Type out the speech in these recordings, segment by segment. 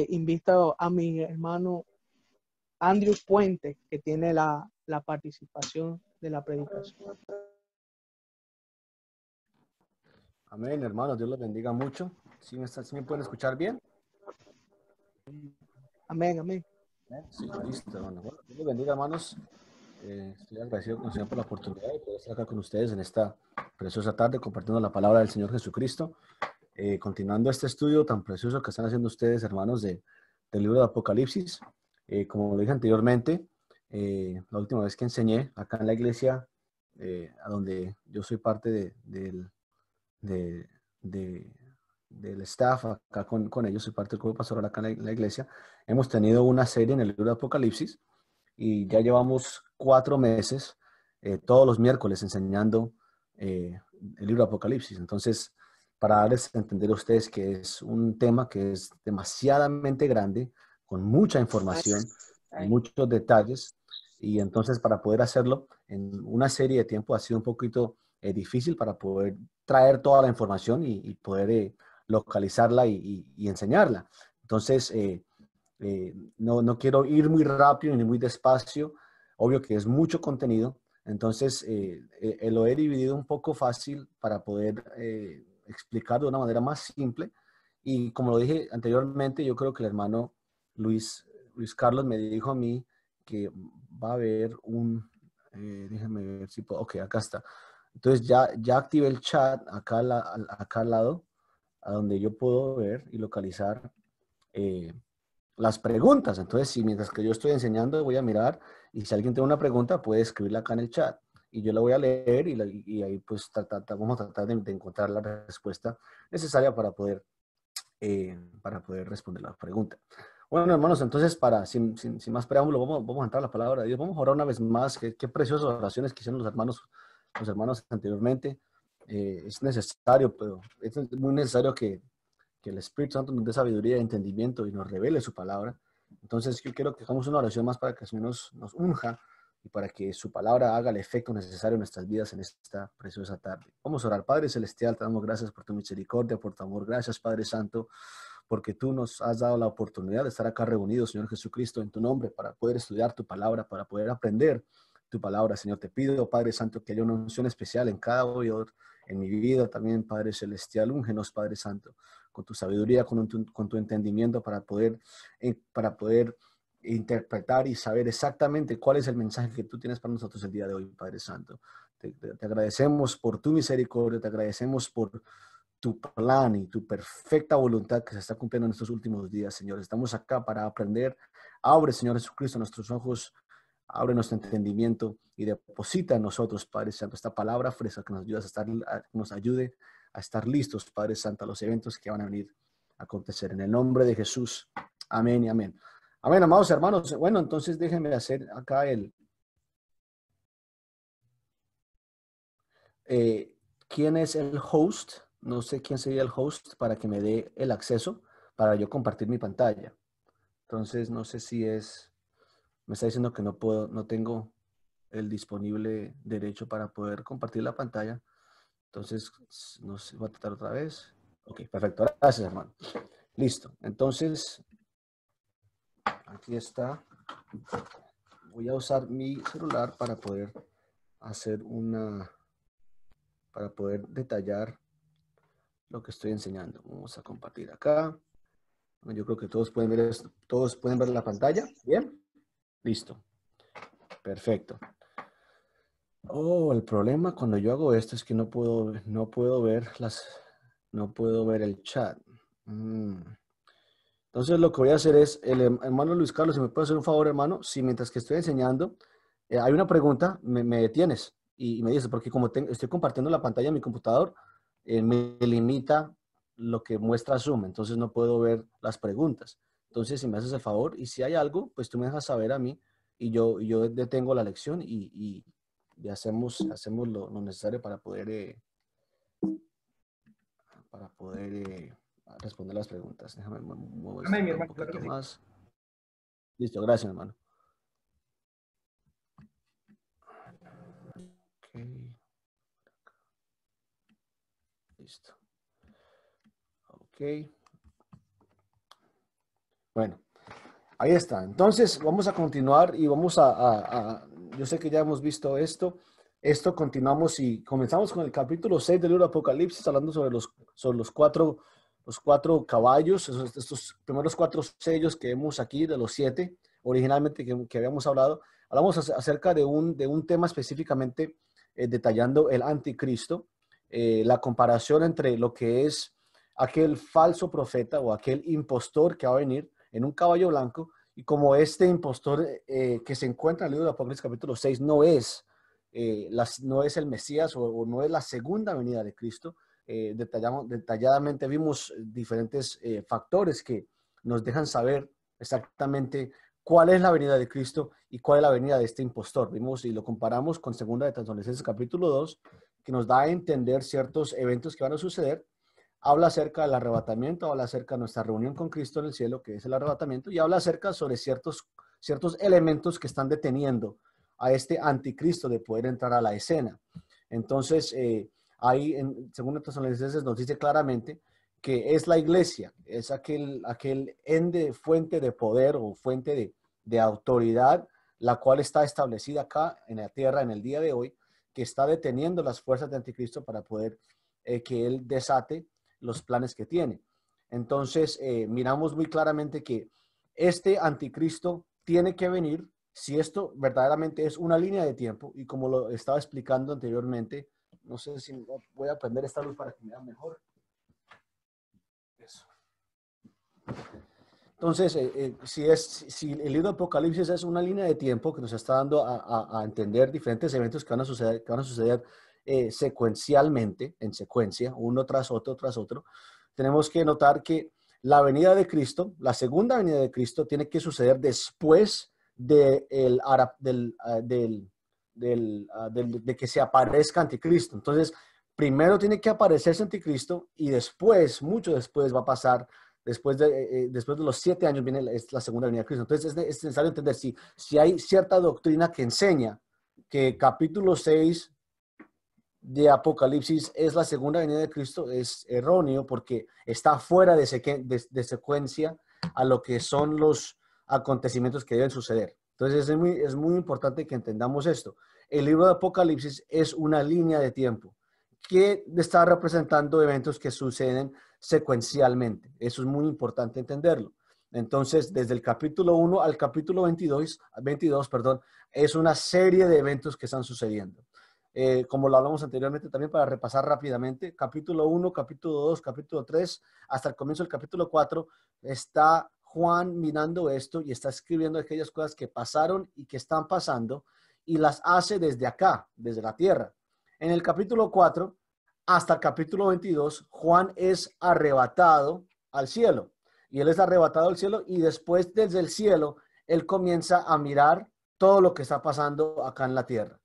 invito a mi hermano Andrew Puente, que tiene la participación de la predicación. Amén, hermanos. Dios los bendiga mucho. ¿Sí me pueden escuchar bien? Amén, amén. Sí, listo, hermano. Bueno, Dios los bendiga, hermanos. Estoy agradecido con el Señor por la oportunidad de poder estar acá con ustedes en esta preciosa tarde compartiendo la palabra del Señor Jesucristo. Continuando este estudio tan precioso que están haciendo ustedes, hermanos, del libro de Apocalipsis. Como lo dije anteriormente, la última vez que enseñé acá en la iglesia, a donde yo soy parte del staff, acá con ellos, soy parte del grupo pastoral acá en la iglesia, hemos tenido una serie en el libro de Apocalipsis y ya llevamos 4 meses, todos los miércoles enseñando el libro de Apocalipsis. Entonces, para darles a entender a ustedes que es un tema que es demasiadamente grande, con mucha información, muchos detalles, y entonces para poder hacerlo en una serie de tiempo ha sido un poquito difícil para poder traer toda la información y poder localizarla y enseñarla. Entonces, no quiero ir muy rápido ni muy despacio. Obvio que es mucho contenido. Entonces, lo he dividido un poco fácil para poder explicar de una manera más simple. Y como lo dije anteriormente, yo creo que el hermano Luis Carlos me dijo a mí que va a haber déjame ver si puedo, ok, acá está. Entonces ya activé el chat acá, acá al lado, a donde yo puedo ver y localizar las preguntas. Entonces, si mientras que yo estoy enseñando voy a mirar y si alguien tiene una pregunta puede escribirla acá en el chat y yo la voy a leer y ahí pues vamos a tratar de encontrar la respuesta necesaria para poder responder la pregunta. Bueno, hermanos, entonces sin más preámbulo, vamos a entrar a la palabra de Dios. Vamos a orar una vez más. Qué preciosas oraciones que hicieron los hermanos anteriormente. Es necesario, pero es muy necesario que el Espíritu Santo nos dé sabiduría y entendimiento y nos revele su palabra. Entonces yo quiero que hagamos una oración más para que el Señor nos unja y para que su palabra haga el efecto necesario en nuestras vidas en esta preciosa tarde. Vamos a orar. Padre Celestial, te damos gracias por tu misericordia, por tu amor. Gracias, Padre Santo, porque tú nos has dado la oportunidad de estar acá reunidos, Señor Jesucristo, en tu nombre, para poder estudiar tu palabra, para poder aprender tu palabra, Señor. Te pido, Padre Santo, que haya una unción especial en cada oidor, en mi vida también, Padre Celestial. Úngenos, Padre Santo, con tu sabiduría, con tu entendimiento para poder interpretar y saber exactamente cuál es el mensaje que tú tienes para nosotros el día de hoy, Padre Santo. Te agradecemos por tu misericordia, te agradecemos por tu plan y tu perfecta voluntad que se está cumpliendo en estos últimos días, Señor. Estamos acá para aprender. Abre, Señor Jesucristo, nuestros ojos, abre nuestro entendimiento y deposita en nosotros, Padre Santo, esta palabra fresca que nos ayude a estar listos, Padre Santo, a los eventos que van a venir a acontecer. En el nombre de Jesús. Amén y amén. Amén, amados hermanos. Bueno, entonces déjenme hacer acá ¿quién es el host? No sé quién sería el host para que me dé el acceso para yo compartir mi pantalla. Entonces, no sé si me está diciendo que no tengo el disponible derecho para poder compartir la pantalla. Entonces, no sé, voy a tratar otra vez. Ok, perfecto. Gracias, hermano. Listo. Entonces, aquí está. Voy a usar mi celular para poder para poder detallar lo que estoy enseñando. Vamos a compartir acá. Yo creo que todos pueden ver esto. Todos pueden ver la pantalla. Bien. Listo. Perfecto. Oh, el problema cuando yo hago esto es que no puedo ver el chat. Entonces lo que voy a hacer es, el hermano Luis Carlos, si me puede hacer un favor, hermano, si mientras que estoy enseñando, hay una pregunta, me detienes y me dices, porque como estoy compartiendo la pantalla en mi computador, me limita lo que muestra Zoom, entonces no puedo ver las preguntas. Entonces, si me haces el favor y si hay algo, pues tú me dejas saber a mí y yo detengo la lección y hacemos lo necesario para poder responder las preguntas. Déjame mover esto Amén, mi acá un hermano. Claro poquito que sí. más. Listo, gracias, hermano. Okay. Listo. Ok. Bueno, ahí está. Entonces, vamos a continuar y vamos yo sé que ya hemos visto esto. Esto continuamos y comenzamos con el capítulo 6 del libro de Apocalipsis, hablando sobre los cuatro caballos, estos primeros 4 sellos que vemos aquí de los 7, originalmente que habíamos hablado. Hablamos acerca de un tema específicamente detallando el anticristo, la comparación entre lo que es aquel falso profeta o aquel impostor que va a venir en un caballo blanco, y como este impostor que se encuentra en el libro de Apocalipsis capítulo 6 no es el Mesías o no es la segunda venida de Cristo. Detalladamente vimos diferentes factores que nos dejan saber exactamente cuál es la venida de Cristo y cuál es la venida de este impostor. Vimos y lo comparamos con 2 de Tesalonicenses capítulo 2, que nos da a entender ciertos eventos que van a suceder. Habla acerca del arrebatamiento, habla acerca de nuestra reunión con Cristo en el cielo, que es el arrebatamiento, y habla acerca sobre ciertos elementos que están deteniendo a este anticristo de poder entrar a la escena. Entonces, ahí en 2 Tesalonicenses nos dice claramente que es la iglesia, es aquel ende, fuente de poder o fuente de autoridad, la cual está establecida acá en la tierra en el día de hoy, que está deteniendo las fuerzas de anticristo para poder que él desate los planes que tiene. Entonces, miramos muy claramente que este anticristo tiene que venir si esto verdaderamente es una línea de tiempo, y como lo estaba explicando anteriormente, no sé si voy a prender esta luz para que me vea mejor. Eso. Entonces, si el libro de Apocalipsis es una línea de tiempo que nos está dando a entender diferentes eventos que van a suceder secuencialmente, en secuencia, uno tras otro, tenemos que notar que la venida de Cristo, la segunda venida de Cristo, tiene que suceder después de que se aparezca Anticristo. Entonces, primero tiene que aparecerse Anticristo y después, mucho después, va a pasar. Después de los 7 años viene la segunda venida de Cristo. Entonces es necesario entender si hay cierta doctrina que enseña que capítulo 6 de Apocalipsis es la segunda venida de Cristo, es erróneo porque está fuera de secuencia a lo que son los acontecimientos que deben suceder. Entonces es muy importante que entendamos esto. El libro de Apocalipsis es una línea de tiempo que está representando eventos que suceden secuencialmente. Eso es muy importante entenderlo. Entonces, desde el capítulo 1 al capítulo 22, es una serie de eventos que están sucediendo. Como lo hablamos anteriormente, también para repasar rápidamente, capítulo 1, capítulo 2, capítulo 3, hasta el comienzo del capítulo 4, está Juan mirando esto y está escribiendo aquellas cosas que pasaron y que están pasando, y las hace desde acá, desde la tierra. En el capítulo 4 hasta el capítulo 22, Juan es arrebatado al cielo. Y él es arrebatado al cielo, y después desde el cielo, él comienza a mirar todo lo que está pasando acá en la tierra.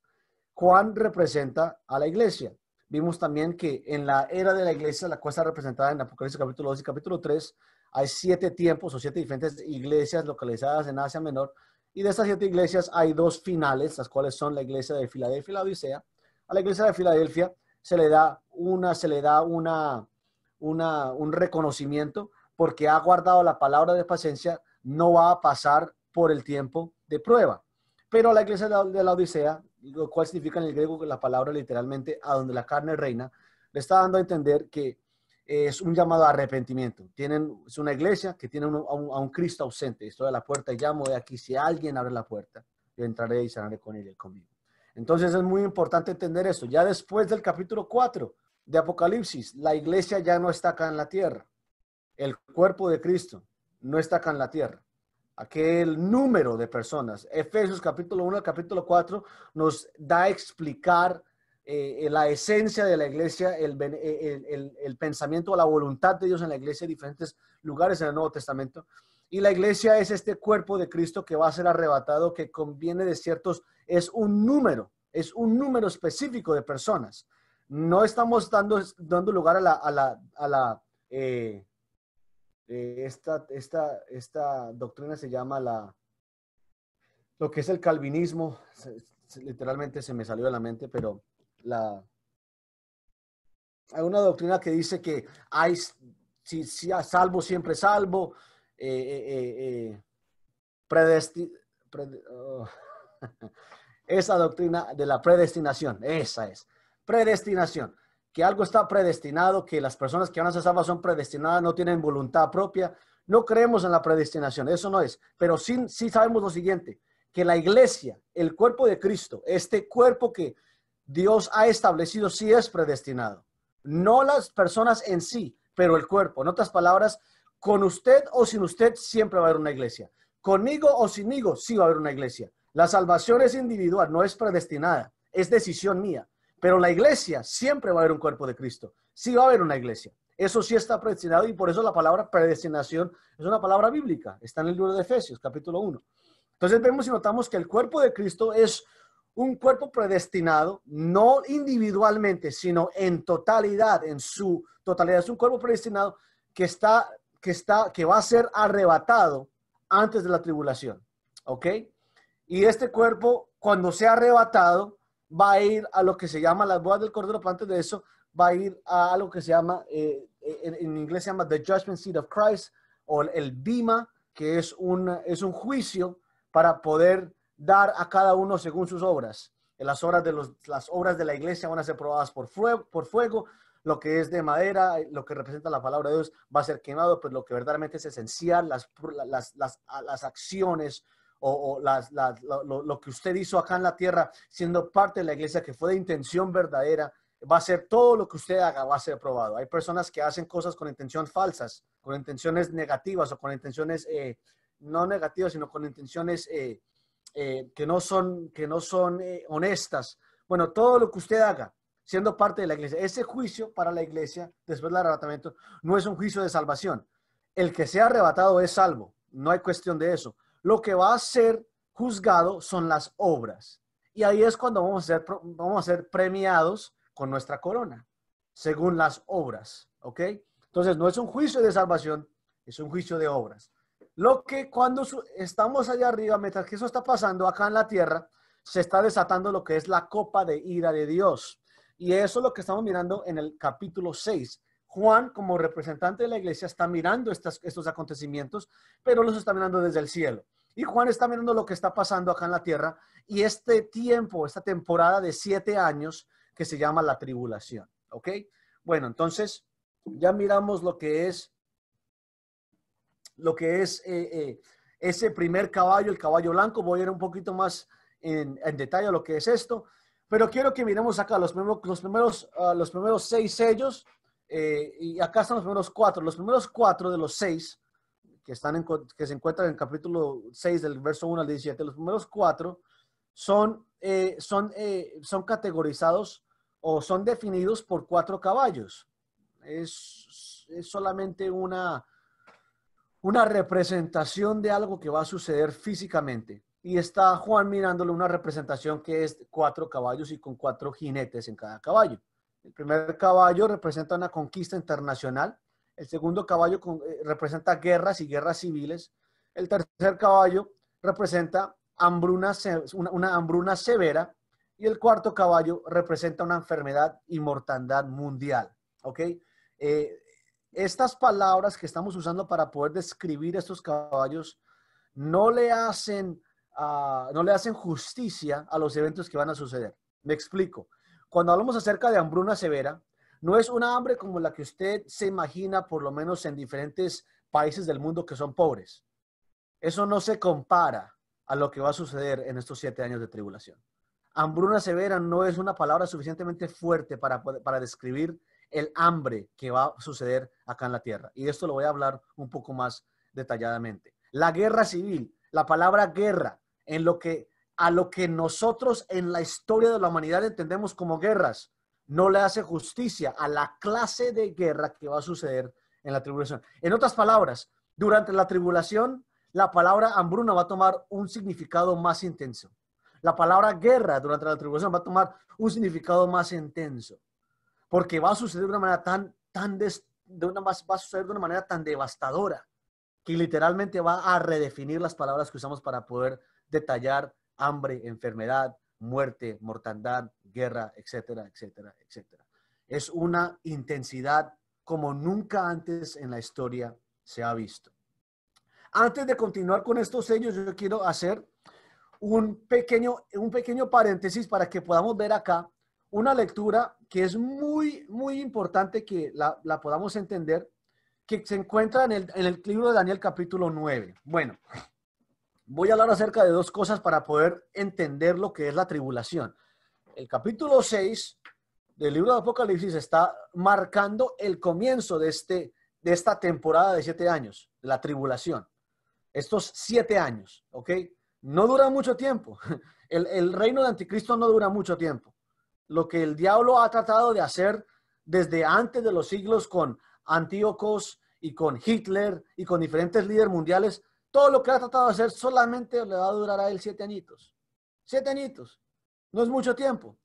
Juan representa a la iglesia. Vimos también que en la era de la iglesia, la cual está representada en Apocalipsis capítulo 2 y capítulo 3, hay 7 tiempos o 7 diferentes iglesias localizadas en Asia Menor. Y de estas 7 iglesias hay 2 finales, las cuales son la iglesia de Filadelfia y la Odisea. A la iglesia de Filadelfia se le da un reconocimiento porque ha guardado la palabra de paciencia, no va a pasar por el tiempo de prueba. Pero a la iglesia de la Odisea, lo cual significa en el griego la palabra literalmente a donde la carne reina, le está dando a entender que es un llamado a arrepentimiento. Es una iglesia que tiene a un Cristo ausente. Estoy a la puerta y llamo de aquí. Si alguien abre la puerta, yo entraré y cenaré con él y conmigo. Entonces es muy importante entender esto. Ya después del capítulo 4 de Apocalipsis, la iglesia ya no está acá en la tierra. El cuerpo de Cristo no está acá en la tierra. Aquel número de personas. Efesios capítulo 1 al capítulo 4 nos da a explicar la esencia de la iglesia, el pensamiento o la voluntad de Dios en la iglesia en diferentes lugares en el Nuevo Testamento. Y la iglesia es este cuerpo de Cristo que va a ser arrebatado, que conviene de es un número específico de personas. No estamos dando lugar esta doctrina se llama lo que es el calvinismo. Literalmente se me salió de la mente, pero hay una doctrina que dice que si salvo, siempre salvo, esa doctrina de la predestinación, esa es, predestinación, que algo está predestinado, que las personas que van a ser salvas son predestinadas, no tienen voluntad propia. No creemos en la predestinación, eso no es, pero sí sabemos lo siguiente, que la iglesia, el cuerpo de Cristo, este cuerpo que Dios ha establecido, sí es predestinado. No las personas en sí, pero el cuerpo. En otras palabras, con usted o sin usted siempre va a haber una iglesia. Conmigo o sinmigo sí va a haber una iglesia. La salvación es individual, no es predestinada, es decisión mía. Pero la iglesia siempre va a haber un cuerpo de Cristo. Sí va a haber una iglesia. Eso sí está predestinado y por eso la palabra predestinación es una palabra bíblica. Está en el libro de Efesios, capítulo 1. Entonces vemos y notamos que el cuerpo de Cristo es un cuerpo predestinado, no individualmente, sino en totalidad, en su totalidad. Es un cuerpo predestinado que va a ser arrebatado antes de la tribulación. ¿Ok? Y este cuerpo, cuando sea arrebatado, va a ir a lo que se llama las bodas del Cordero, pero antes de eso, va a ir a algo que se llama, en inglés se llama The Judgment Seat of Christ, o el bima, que es un juicio para poder dar a cada uno según sus obras. Las obras de la iglesia van a ser probadas por fuego, lo que es de madera, lo que representa la palabra de Dios va a ser quemado, pues lo que verdaderamente es esencial, las acciones o lo que usted hizo acá en la tierra, siendo parte de la iglesia, que fue de intención verdadera, va a ser todo lo que usted haga, va a ser probado. Hay personas que hacen cosas con intenciones falsas, con intenciones negativas o con intenciones no negativas, sino con intenciones que no son honestas. Bueno, todo lo que usted haga, siendo parte de la iglesia, ese juicio para la iglesia, después del arrebatamiento, no es un juicio de salvación. El que sea arrebatado es salvo, no hay cuestión de eso. Lo que va a ser juzgado son las obras. Y ahí es cuando vamos a ser premiados con nuestra corona, según las obras, ¿ok? Entonces, no es un juicio de salvación, es un juicio de obras. Lo que cuando estamos allá arriba, mientras que eso está pasando acá en la tierra, se está desatando lo que es la copa de ira de Dios. Y eso es lo que estamos mirando en el capítulo 6. Juan, como representante de la iglesia, está mirando estos acontecimientos, pero los está mirando desde el cielo. Y Juan está mirando lo que está pasando acá en la tierra y este tiempo, esta temporada de 7 años que se llama la tribulación. ¿Ok? Bueno, entonces ya miramos lo que es ese primer caballo, el caballo blanco. Voy a ir un poquito más en detalle a lo que es esto, pero quiero que miremos acá los primeros 6 sellos, y acá están los primeros 4. Los primeros 4 de los 6 que se encuentran en el capítulo 6 del verso 1 al 17, los primeros 4 son categorizados o son definidos por 4 caballos. Es solamente una representación de algo que va a suceder físicamente. Y está Juan mirándole una representación que es 4 caballos y con 4 jinetes en cada caballo. El primer caballo representa una conquista internacional. El segundo caballo representa guerras y guerras civiles. El tercer caballo representa una hambruna severa. Y el cuarto caballo representa una enfermedad y mortandad mundial. ¿Ok? Estas palabras que estamos usando para poder describir estos caballos no le hacen justicia a los eventos que van a suceder. Me explico. Cuando hablamos acerca de hambruna severa, no es una hambre como la que usted se imagina, por lo menos en diferentes países del mundo que son pobres. Eso no se compara a lo que va a suceder en estos 7 años de tribulación. Hambruna severa no es una palabra suficientemente fuerte para describir el hambre que va a suceder acá en la tierra. Y esto lo voy a hablar un poco más detalladamente. La guerra civil, la palabra guerra, a lo que nosotros en la historia de la humanidad entendemos como guerras, no le hace justicia a la clase de guerra que va a suceder en la tribulación. En otras palabras, durante la tribulación, la palabra hambruna va a tomar un significado más intenso. La palabra guerra durante la tribulación va a tomar un significado más intenso. Porque va a suceder de una manera va a suceder de una manera tan devastadora que literalmente va a redefinir las palabras que usamos para poder detallar hambre, enfermedad, muerte, mortandad, guerra, etcétera, etcétera, etcétera. Es una intensidad como nunca antes en la historia se ha visto. Antes de continuar con estos sellos, yo quiero hacer un pequeño paréntesis para que podamos ver acá una lectura que es muy, muy importante que la podamos entender, que se encuentra en el libro de Daniel capítulo 9. Bueno, voy a hablar acerca de dos cosas para poder entender lo que es la tribulación. El capítulo 6 del libro de Apocalipsis está marcando el comienzo de esta temporada de 7 años, de la tribulación. Estos 7 años, ¿ok? No dura mucho tiempo. El reino de Anticristo no dura mucho tiempo. Lo que el diablo ha tratado de hacer desde antes de los siglos con Antíocos y con Hitler y con diferentes líderes mundiales, todo lo que ha tratado de hacer solamente le va a durar a él 7 añitos. 7 añitos. No es mucho tiempo.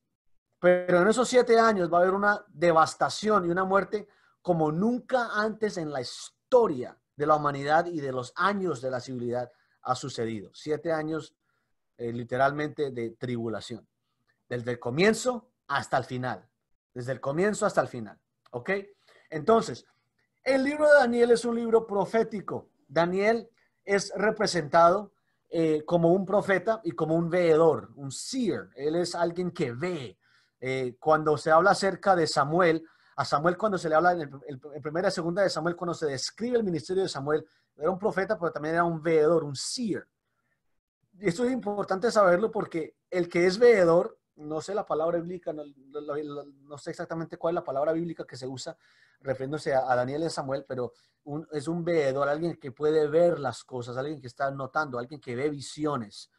Pero en esos 7 años va a haber una devastación y una muerte como nunca antes en la historia de la humanidad y de los años de la civilidad ha sucedido. 7 años literalmente de tribulación. Desde el comienzo hasta el final. Desde el comienzo hasta el final. ¿Ok? Entonces, el libro de Daniel es un libro profético. Daniel es representado como un profeta y como un veedor, un seer. Él es alguien que ve. Cuando se habla acerca de Samuel, a Samuel cuando se le habla en el primera y segunda de Samuel, cuando se describe el ministerio de Samuel, era un profeta, pero también era un veedor, un seer. Y esto es importante saberlo porque el que es veedor, no sé la palabra bíblica, no sé exactamente cuál es la palabra bíblica que se usa refiriéndose a Daniel y Samuel, pero es un veedor, alguien que puede ver las cosas, alguien que está notando, alguien que ve visiones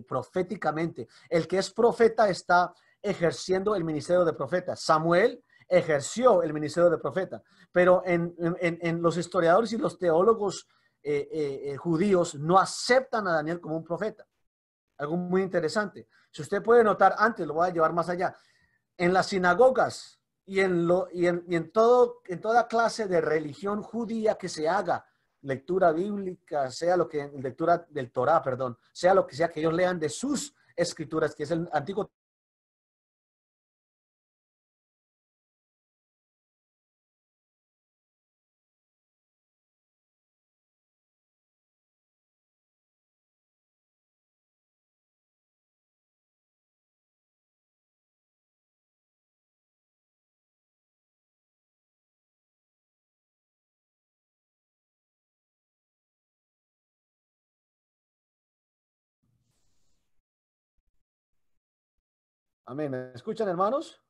proféticamente. El que es profeta está ejerciendo el ministerio de profeta. Samuel ejerció el ministerio de profeta, pero en los historiadores y los teólogos judíos no aceptan a Daniel como un profeta. Algo muy interesante. Si usted puede notar, antes lo voy a llevar más allá, en las sinagogas y en toda clase de religión judía que se haga, lectura bíblica, sea lo que, lectura del Torá, perdón, sea lo que sea que ellos lean de sus escrituras, que es el Antiguo. Amén. ¿Me escuchan, hermanos?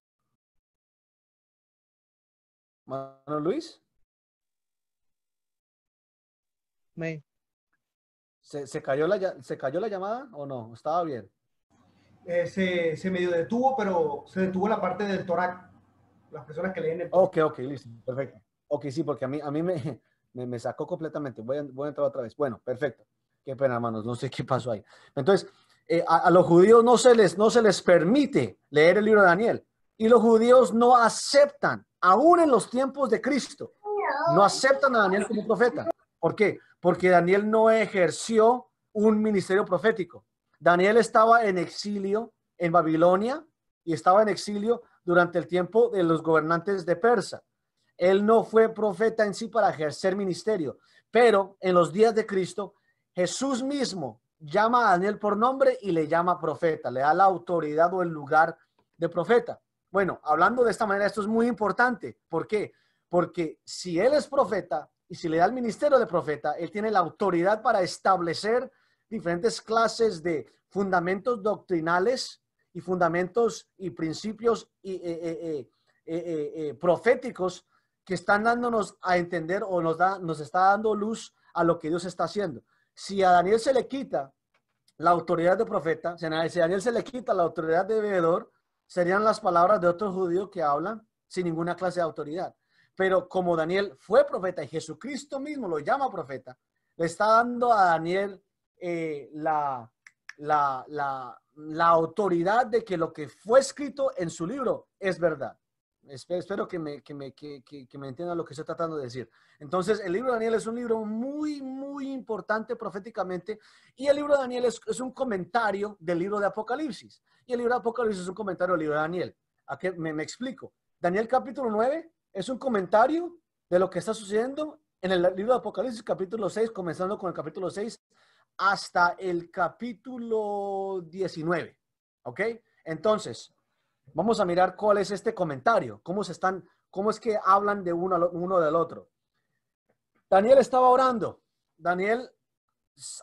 ¿Hermano Luis? Amén. ¿Se cayó la llamada o no? ¿Estaba bien? Se medio detuvo, pero se detuvo la parte del Torah. Las personas que leen el Torah. Ok, listo, perfecto. Ok, sí, porque a mí me sacó completamente. Voy a entrar otra vez. Bueno, perfecto. Qué pena, hermanos, no sé qué pasó ahí. Entonces, a los judíos no se les permite leer el libro de Daniel. Y los judíos no aceptan, aún en los tiempos de Cristo, no aceptan a Daniel como profeta. ¿Por qué? Porque Daniel no ejerció un ministerio profético. Daniel estaba en exilio en Babilonia y estaba en exilio durante el tiempo de los gobernantes de Persa. Él no fue profeta en sí para ejercer ministerio, pero en los días de Cristo, Jesús mismo llama a Daniel por nombre y le llama profeta, le da la autoridad o el lugar de profeta. Bueno, hablando de esta manera, esto es muy importante. ¿Por qué? Porque si él es profeta y si le da el ministerio de profeta, él tiene la autoridad para establecer diferentes clases de fundamentos doctrinales y fundamentos y principios proféticos que están dándonos a entender o nos está dando luz a lo que Dios está haciendo. Si a Daniel se le quita la autoridad de profeta, si a Daniel se le quita la autoridad de veedor, serían las palabras de otros judíos que hablan sin ninguna clase de autoridad. Pero como Daniel fue profeta y Jesucristo mismo lo llama profeta, le está dando a Daniel la autoridad de que lo que fue escrito en su libro es verdad. Espero que me entiendan lo que estoy tratando de decir. Entonces, el libro de Daniel es un libro muy, muy importante proféticamente, y el libro de Daniel es un comentario del libro de Apocalipsis. Y el libro de Apocalipsis es un comentario del libro de Daniel. ¿A qué me explico? Daniel capítulo 9 es un comentario de lo que está sucediendo en el libro de Apocalipsis, capítulo 6, comenzando con el capítulo 6, hasta el capítulo 19. ¿Ok? Entonces, vamos a mirar cuál es este comentario, cómo es que hablan de uno del otro. Daniel estaba orando. Daniel,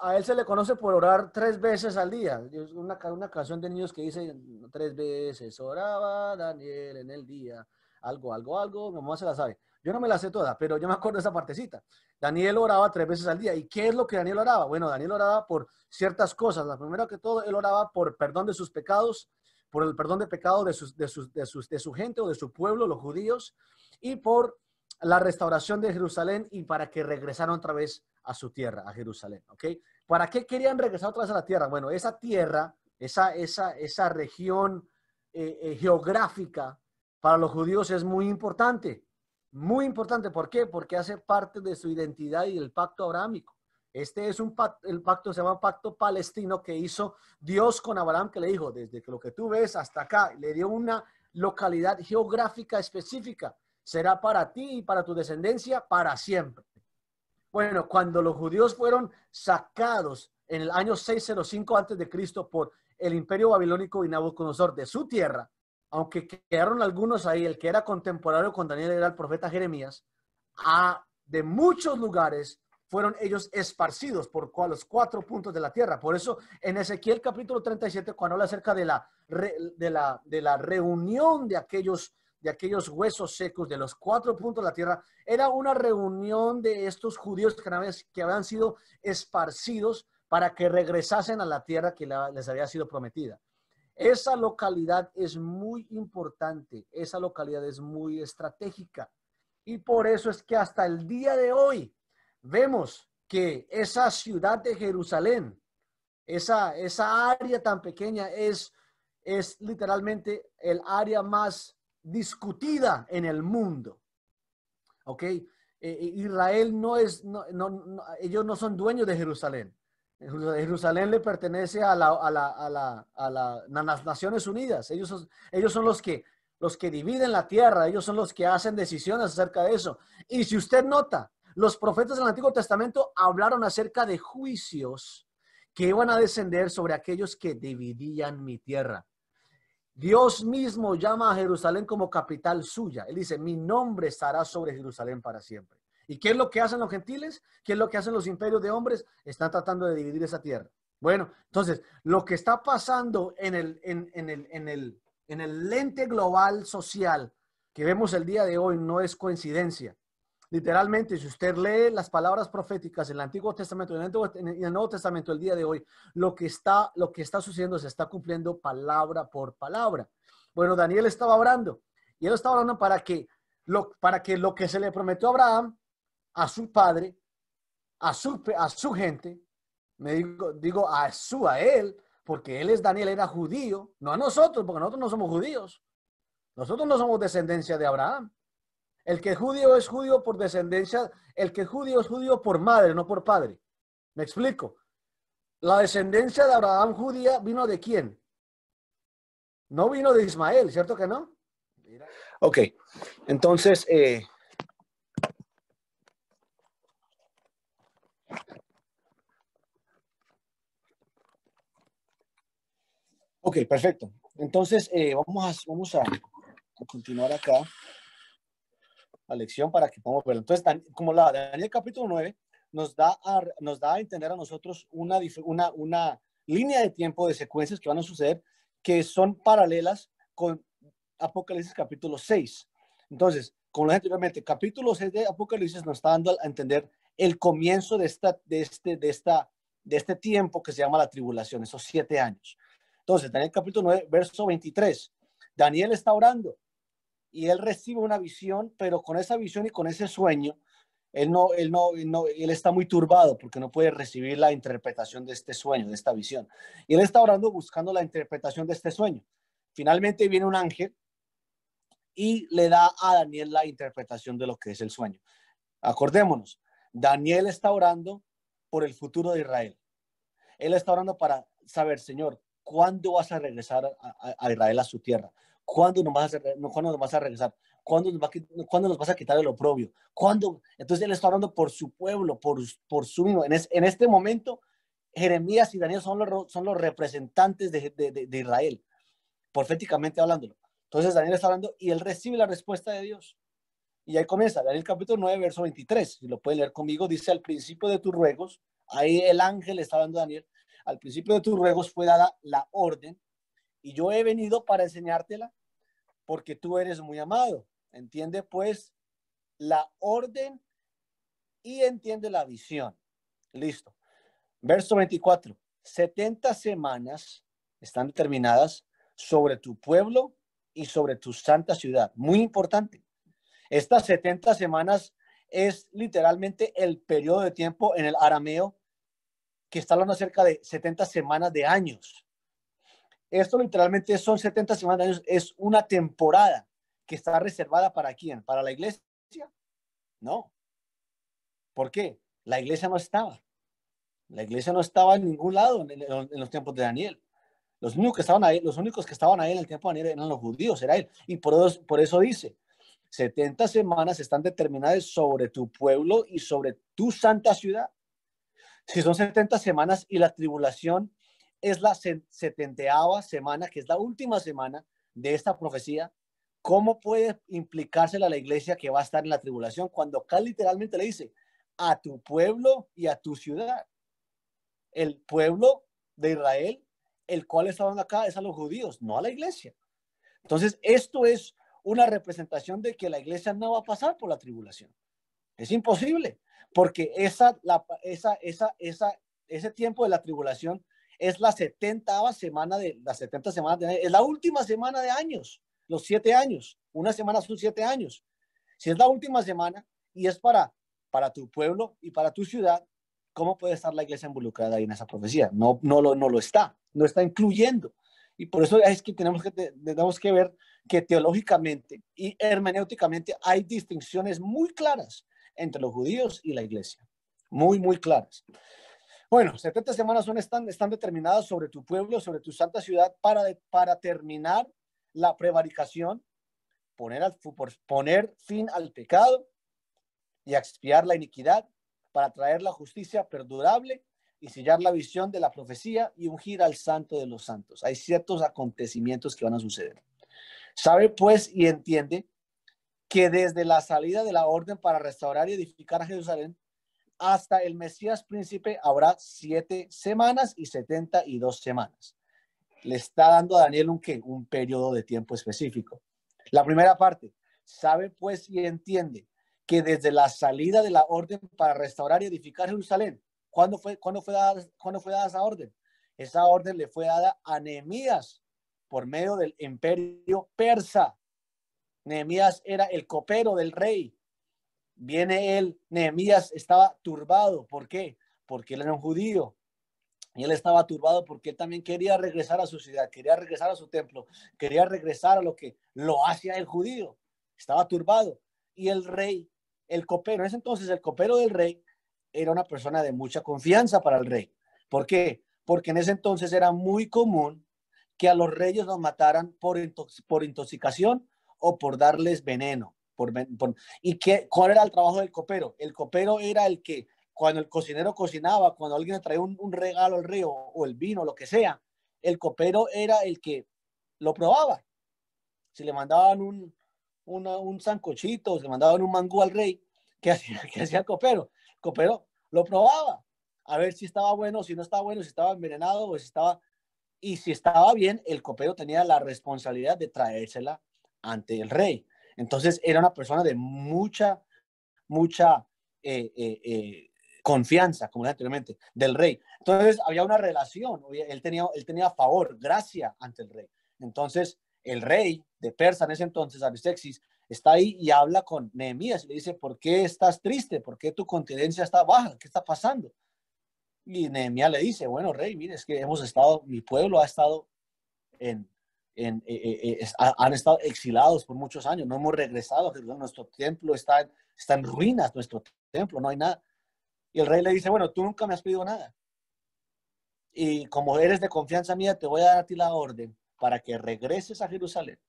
a él se le conoce por orar 3 veces al día. Es una canción de niños que dice 3 veces oraba Daniel en el día. Algo, mi mamá se la sabe. Yo no me la sé toda, pero yo me acuerdo de esa partecita. Daniel oraba 3 veces al día. ¿Y qué es lo que Daniel oraba? Bueno, Daniel oraba por ciertas cosas. La primera que todo, él oraba por perdón de sus pecados, por el perdón de pecado de su gente o de su pueblo, los judíos, y por la restauración de Jerusalén y para que regresaran otra vez a su tierra, a Jerusalén, ¿ok? ¿Para qué querían regresar otra vez a la tierra? Bueno, esa tierra, esa región geográfica para los judíos es muy importante. Muy importante, ¿por qué? Porque hace parte de su identidad y del pacto abrahámico. Este es el pacto se llama pacto palestino que hizo Dios con Abraham, que le dijo, desde que lo que tú ves hasta acá, le dio una localidad geográfica específica. Será para ti y para tu descendencia para siempre. Bueno, cuando los judíos fueron sacados en el año 605 a.C. por el imperio babilónico y Nabucodonosor de su tierra, aunque quedaron algunos ahí, el que era contemporáneo con Daniel era el profeta Jeremías, de muchos lugares fueron ellos esparcidos por los 4 puntos de la tierra. Por eso en Ezequiel capítulo 37, cuando habla acerca de la reunión de aquellos huesos secos de los 4 puntos de la tierra, era una reunión de estos judíos que habían sido esparcidos para que regresasen a la tierra que les había sido prometida. Esa localidad es muy importante, esa localidad es muy estratégica y por eso es que hasta el día de hoy vemos que esa ciudad de Jerusalén, esa área tan pequeña es literalmente el área más discutida en el mundo. ¿Ok? Israel ellos no son dueños de Jerusalén. Jerusalén le pertenece a las Naciones Unidas. Ellos son los que dividen la tierra. Ellos son los que hacen decisiones acerca de eso. Y si usted nota, los profetas del Antiguo Testamento hablaron acerca de juicios que iban a descender sobre aquellos que dividían mi tierra. Dios mismo llama a Jerusalén como capital suya. Él dice, mi nombre estará sobre Jerusalén para siempre. ¿Y qué es lo que hacen los gentiles? ¿Qué es lo que hacen los imperios de hombres? Están tratando de dividir esa tierra. Bueno, entonces, lo que está pasando en el lente global social que vemos el día de hoy no es coincidencia. Literalmente, si usted lee las palabras proféticas en el Antiguo Testamento y en el Nuevo Testamento el día de hoy, lo que está sucediendo se está cumpliendo palabra por palabra. Bueno, Daniel estaba orando y él estaba orando para que lo que se le prometió a Abraham, a su padre, a su gente, digo a él, porque él es Daniel, era judío, no a nosotros, porque nosotros no somos judíos. Nosotros no somos descendencia de Abraham. El que es judío por descendencia, el que es judío por madre, no por padre. ¿Me explico? La descendencia de Abraham judía vino ¿de quién? No vino de Ismael, ¿cierto que no? Ok, entonces, ok, perfecto. Entonces, vamos a continuar acá la lección para que podamos verlo. Entonces, como Daniel capítulo 9 nos da a entender a nosotros una línea de tiempo de secuencias que van a suceder que son paralelas con Apocalipsis capítulo 6. Entonces, como lo dije anteriormente, capítulo 6 de Apocalipsis nos está dando a entender el comienzo de este tiempo que se llama la tribulación, esos 7 años. Entonces, Daniel capítulo 9, verso 23. Daniel está orando y él recibe una visión, pero con esa visión y con ese sueño, él está muy turbado porque no puede recibir la interpretación de este sueño, de esta visión. Y él está orando buscando la interpretación de este sueño. Finalmente viene un ángel y le da a Daniel la interpretación de lo que es el sueño. Acordémonos, Daniel está orando por el futuro de Israel. Él está orando para saber, Señor, ¿cuándo vas a regresar a Israel a su tierra? ¿Cuándo nos vas a regresar? ¿Cuándo nos vas a quitar el oprobio? ¿Cuándo? Entonces él está orando por su pueblo, por su mismo. En este momento, Jeremías y Daniel son los representantes de Israel, proféticamente hablándolo. Entonces Daniel está hablando y él recibe la respuesta de Dios. Y ahí comienza, Daniel capítulo 9, verso 23. Si lo pueden leer conmigo, dice: al principio de tus ruegos, ahí el ángel está hablando a Daniel, al principio de tus ruegos fue dada la orden, y yo he venido para enseñártela, porque tú eres muy amado. Entiende pues la orden y entiende la visión. Listo. Verso 24. 70 semanas están determinadas sobre tu pueblo y sobre tu santa ciudad. Muy importante. Estas 70 semanas es literalmente el periodo de tiempo en el arameo que está hablando acerca de 70 semanas de años. Esto literalmente son 70 semanas de años, es una temporada que está reservada ¿para quién? ¿Para la iglesia? No. ¿Por qué? La iglesia no estaba. La iglesia no estaba en ningún lado en los tiempos de Daniel. Los únicos que estaban ahí en el tiempo de Daniel eran los judíos, era él. Y por eso dice: 70 semanas están determinadas sobre tu pueblo y sobre tu santa ciudad. Si son 70 semanas y la tribulación es la 70ª semana, que es la última semana de esta profecía, ¿cómo puede implicársela a la iglesia que va a estar en la tribulación cuando acá literalmente le dice a tu pueblo y a tu ciudad? El pueblo de Israel, el cual está hablando acá, es a los judíos, no a la iglesia. Entonces, esto es una representación de que la iglesia no va a pasar por la tribulación. Es imposible, porque ese tiempo de la tribulación es la 70ª semana de las 70 semanas de año, es la última semana de años, los 7 años. Una semana son 7 años. Si es la última semana y es para tu pueblo y para tu ciudad, ¿cómo puede estar la iglesia involucrada ahí en esa profecía? No lo está, no está incluyendo. Y por eso es que tenemos que ver que teológicamente y hermenéuticamente hay distinciones muy claras entre los judíos y la iglesia. Muy, muy claras. Bueno, 70 semanas están determinadas sobre tu pueblo, sobre tu santa ciudad, para terminar la prevaricación, poner fin al pecado y expiar la iniquidad, para traer la justicia perdurable y sellar la visión de la profecía y ungir al santo de los santos. Hay ciertos acontecimientos que van a suceder. Sabe pues y entiende que desde la salida de la orden para restaurar y edificar a Jerusalén hasta el Mesías príncipe habrá 7 semanas y 72 semanas. Le está dando a Daniel un periodo de tiempo específico. La primera parte: sabe pues y entiende que desde la salida de la orden para restaurar y edificar Jerusalén, ¿cuándo fue dada esa orden? Esa orden le fue dada a Nehemías por medio del imperio persa. Nehemías era el copero del rey. Viene él, Nehemías estaba turbado. ¿Por qué? Porque él era un judío. Y él estaba turbado porque él también quería regresar a su ciudad, quería regresar a su templo, quería regresar a lo que lo hacía el judío. Estaba turbado. Y el rey, el copero, en ese entonces el copero del rey era una persona de mucha confianza para el rey. ¿Por qué? Porque en ese entonces era muy común que a los reyes los mataran por intoxicación o por darles veneno. ¿Y cuál era el trabajo del copero? El copero era el que, cuando el cocinero cocinaba, cuando alguien le traía un regalo al rey o el vino, lo que sea, el copero era el que lo probaba. Si le mandaban un sancochito, si le mandaban un mangú al rey, ¿qué hacía el copero? El copero lo probaba, a ver si estaba bueno, si no estaba bueno, si estaba envenenado o si estaba... Y si estaba bien, el copero tenía la responsabilidad de traérsela ante el rey. Entonces era una persona de mucha confianza, como dije anteriormente, del rey. Entonces había una relación, él tenía favor, gracia ante el rey. Entonces el rey de Persa en ese entonces, Artaxerxes, está ahí y habla con Nehemías y le dice: ¿por qué estás triste? ¿Por qué tu continencia está baja? ¿Qué está pasando? Y Nehemías le dice: bueno, rey, mire, es que mi pueblo ha estado han estado exilados por muchos años, no hemos regresado, nuestro templo está en ruinas, nuestro templo, no hay nada. Y el rey le dice: bueno, tú nunca me has pedido nada. Y como eres de confianza mía, te voy a dar a ti la orden para que regreses a Jerusalén,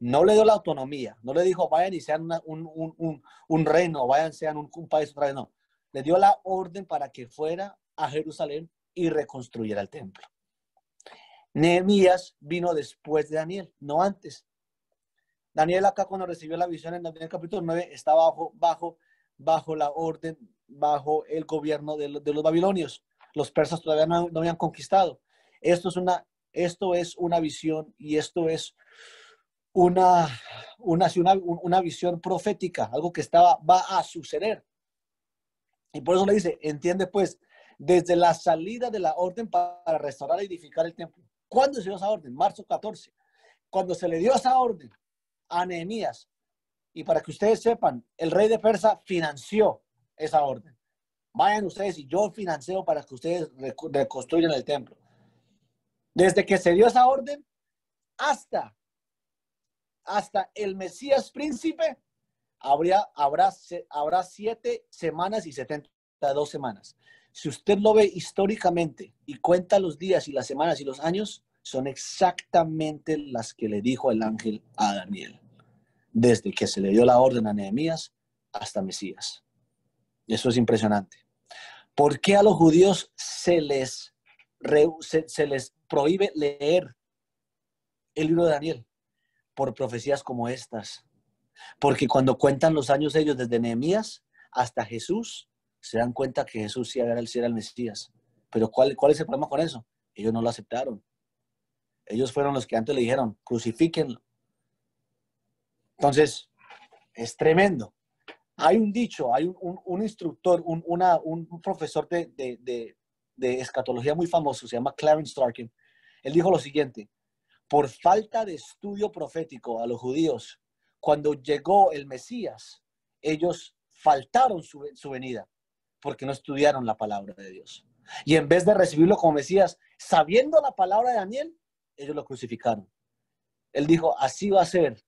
No le dio la autonomía, no le dijo vayan y sean un reino, vayan sean un país otra vez, no. Le dio la orden para que fuera a Jerusalén y reconstruyera el templo. Nehemías vino después de Daniel, no antes. Daniel acá cuando recibió la visión en Daniel capítulo 9 estaba bajo la orden, bajo el gobierno de los babilonios. Los persas todavía no habían conquistado. Esto es una visión y esto es una visión profética, algo que va a suceder. Y por eso le dice, entiende pues, desde la salida de la orden para restaurar y edificar el templo. ¿Cuándo se dio esa orden? Marzo 14. Cuando se le dio esa orden a Nehemías, y para que ustedes sepan, el rey de Persia financió esa orden. Vayan ustedes y yo financio para que ustedes reconstruyan el templo. Desde que se dio esa orden hasta el Mesías príncipe, habrá 7 semanas y 72 semanas. Si usted lo ve históricamente y cuenta los días y las semanas y los años, son exactamente las que le dijo el ángel a Daniel. Desde que se le dio la orden a Nehemías hasta Mesías. Eso es impresionante. ¿Por qué a los judíos se les prohíbe leer el libro de Daniel? Por profecías como estas. Porque cuando cuentan los años ellos desde Nehemías hasta Jesús, se dan cuenta que Jesús sí era el Mesías. Pero ¿cuál es el problema con eso? Ellos no lo aceptaron. Ellos fueron los que antes le dijeron, crucifíquenlo. Entonces, es tremendo. Hay un dicho, hay un instructor, un profesor de escatología muy famoso, se llama Clarence Starkin. Él dijo lo siguiente: por falta de estudio profético a los judíos, cuando llegó el Mesías, ellos faltaron su venida, porque no estudiaron la palabra de Dios. Y en vez de recibirlo como Mesías, sabiendo la palabra de Daniel, ellos lo crucificaron. Él dijo, así va a ser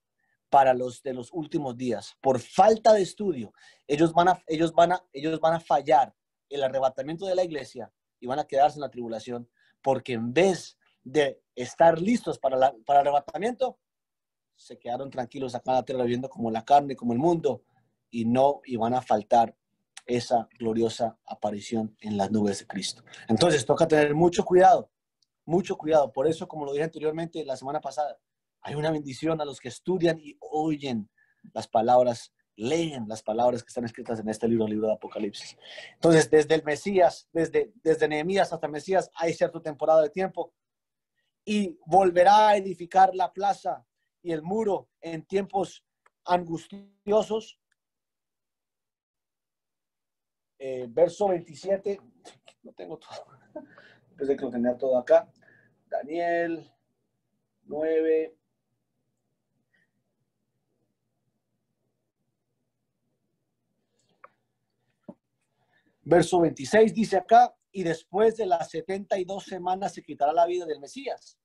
para los de los últimos días. Por falta de estudio, ellos van a fallar el arrebatamiento de la iglesia y van a quedarse en la tribulación, porque en vez de estar listos para el arrebatamiento, se quedaron tranquilos acá en la tierra viviendo como la carne, como el mundo, y van a faltar esa gloriosa aparición en las nubes de Cristo. Entonces toca tener mucho cuidado. Por eso, como lo dije anteriormente la semana pasada, hay una bendición a los que estudian y oyen las palabras, leen las palabras que están escritas en este libro de Apocalipsis. Entonces, desde el Mesías, desde Nehemías hasta Mesías, hay cierta temporada de tiempo, y volverá a edificar la plaza y el muro en tiempos angustiosos. Verso 27, no tengo todo, pensé que lo tenía todo acá. Daniel 9. Verso 26 dice acá, y después de las 72 semanas se quitará la vida del Mesías.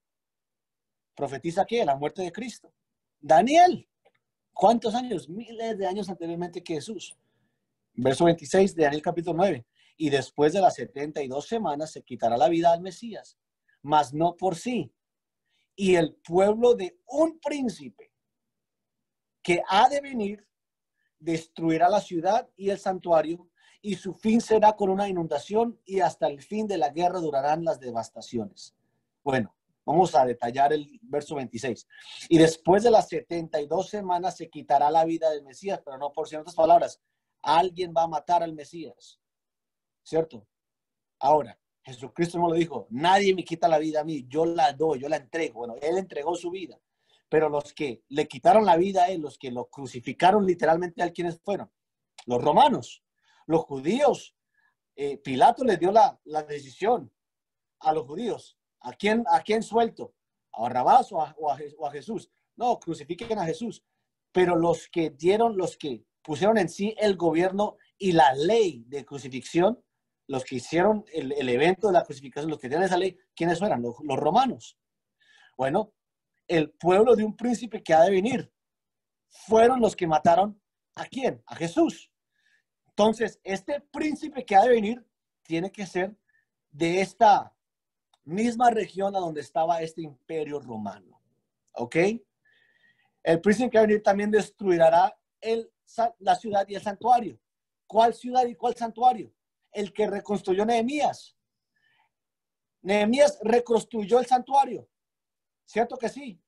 Profetiza que la muerte de Cristo. Daniel, ¿cuántos años? Miles de años anteriormente que Jesús. Verso 26 de Daniel capítulo 9. Y después de las 72 semanas se quitará la vida al Mesías, mas no por sí. Y el pueblo de un príncipe que ha de venir destruirá la ciudad y el santuario, y su fin será con una inundación, y hasta el fin de la guerra durarán las devastaciones. Bueno, vamos a detallar el verso 26. Y después de las 72 semanas se quitará la vida del Mesías, pero no por ciertas palabras. Alguien va a matar al Mesías, ¿cierto? Ahora, Jesucristo no lo dijo, nadie me quita la vida a mí, yo la doy, yo la entrego. Bueno, Él entregó su vida, pero los que le quitaron la vida a Él, los que lo crucificaron literalmente, ¿a quiénes fueron? Los romanos, los judíos. Pilato les dio la decisión a los judíos. ¿A quién suelto? ¿A Barrabás o a Jesús? No, crucifiquen a Jesús. Pero los que pusieron en sí el gobierno y la ley de crucifixión, los que hicieron el evento de la crucifixión, los que tienen esa ley, ¿quiénes eran? Los romanos. Bueno, el pueblo de un príncipe que ha de venir fueron los que mataron ¿a quién? A Jesús. Entonces, este príncipe que ha de venir tiene que ser de esta misma región a donde estaba este imperio romano. ¿Ok? El príncipe que va a venir también destruirá la ciudad y el santuario. ¿Cuál ciudad y cuál santuario? El que reconstruyó Nehemías. Nehemías reconstruyó el santuario. ¿Cierto que sí?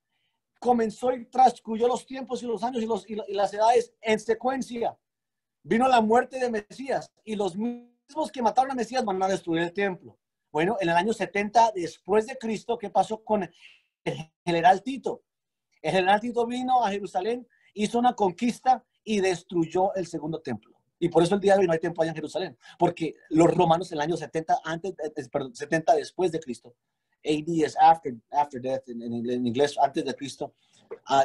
Comenzó y transcurrió los tiempos y los años y las edades en secuencia. Vino la muerte de Mesías y los mismos que mataron a Mesías van a destruir el templo. Bueno, en el año 70 después de Cristo, ¿qué pasó con el general Tito? El general Tito vino a Jerusalén, hizo una conquista y destruyó el segundo templo. Y por eso el día de hoy no hay templo allá en Jerusalén, porque los romanos en el año 70, 70 después de Cristo, AD es after death en inglés, antes de Cristo,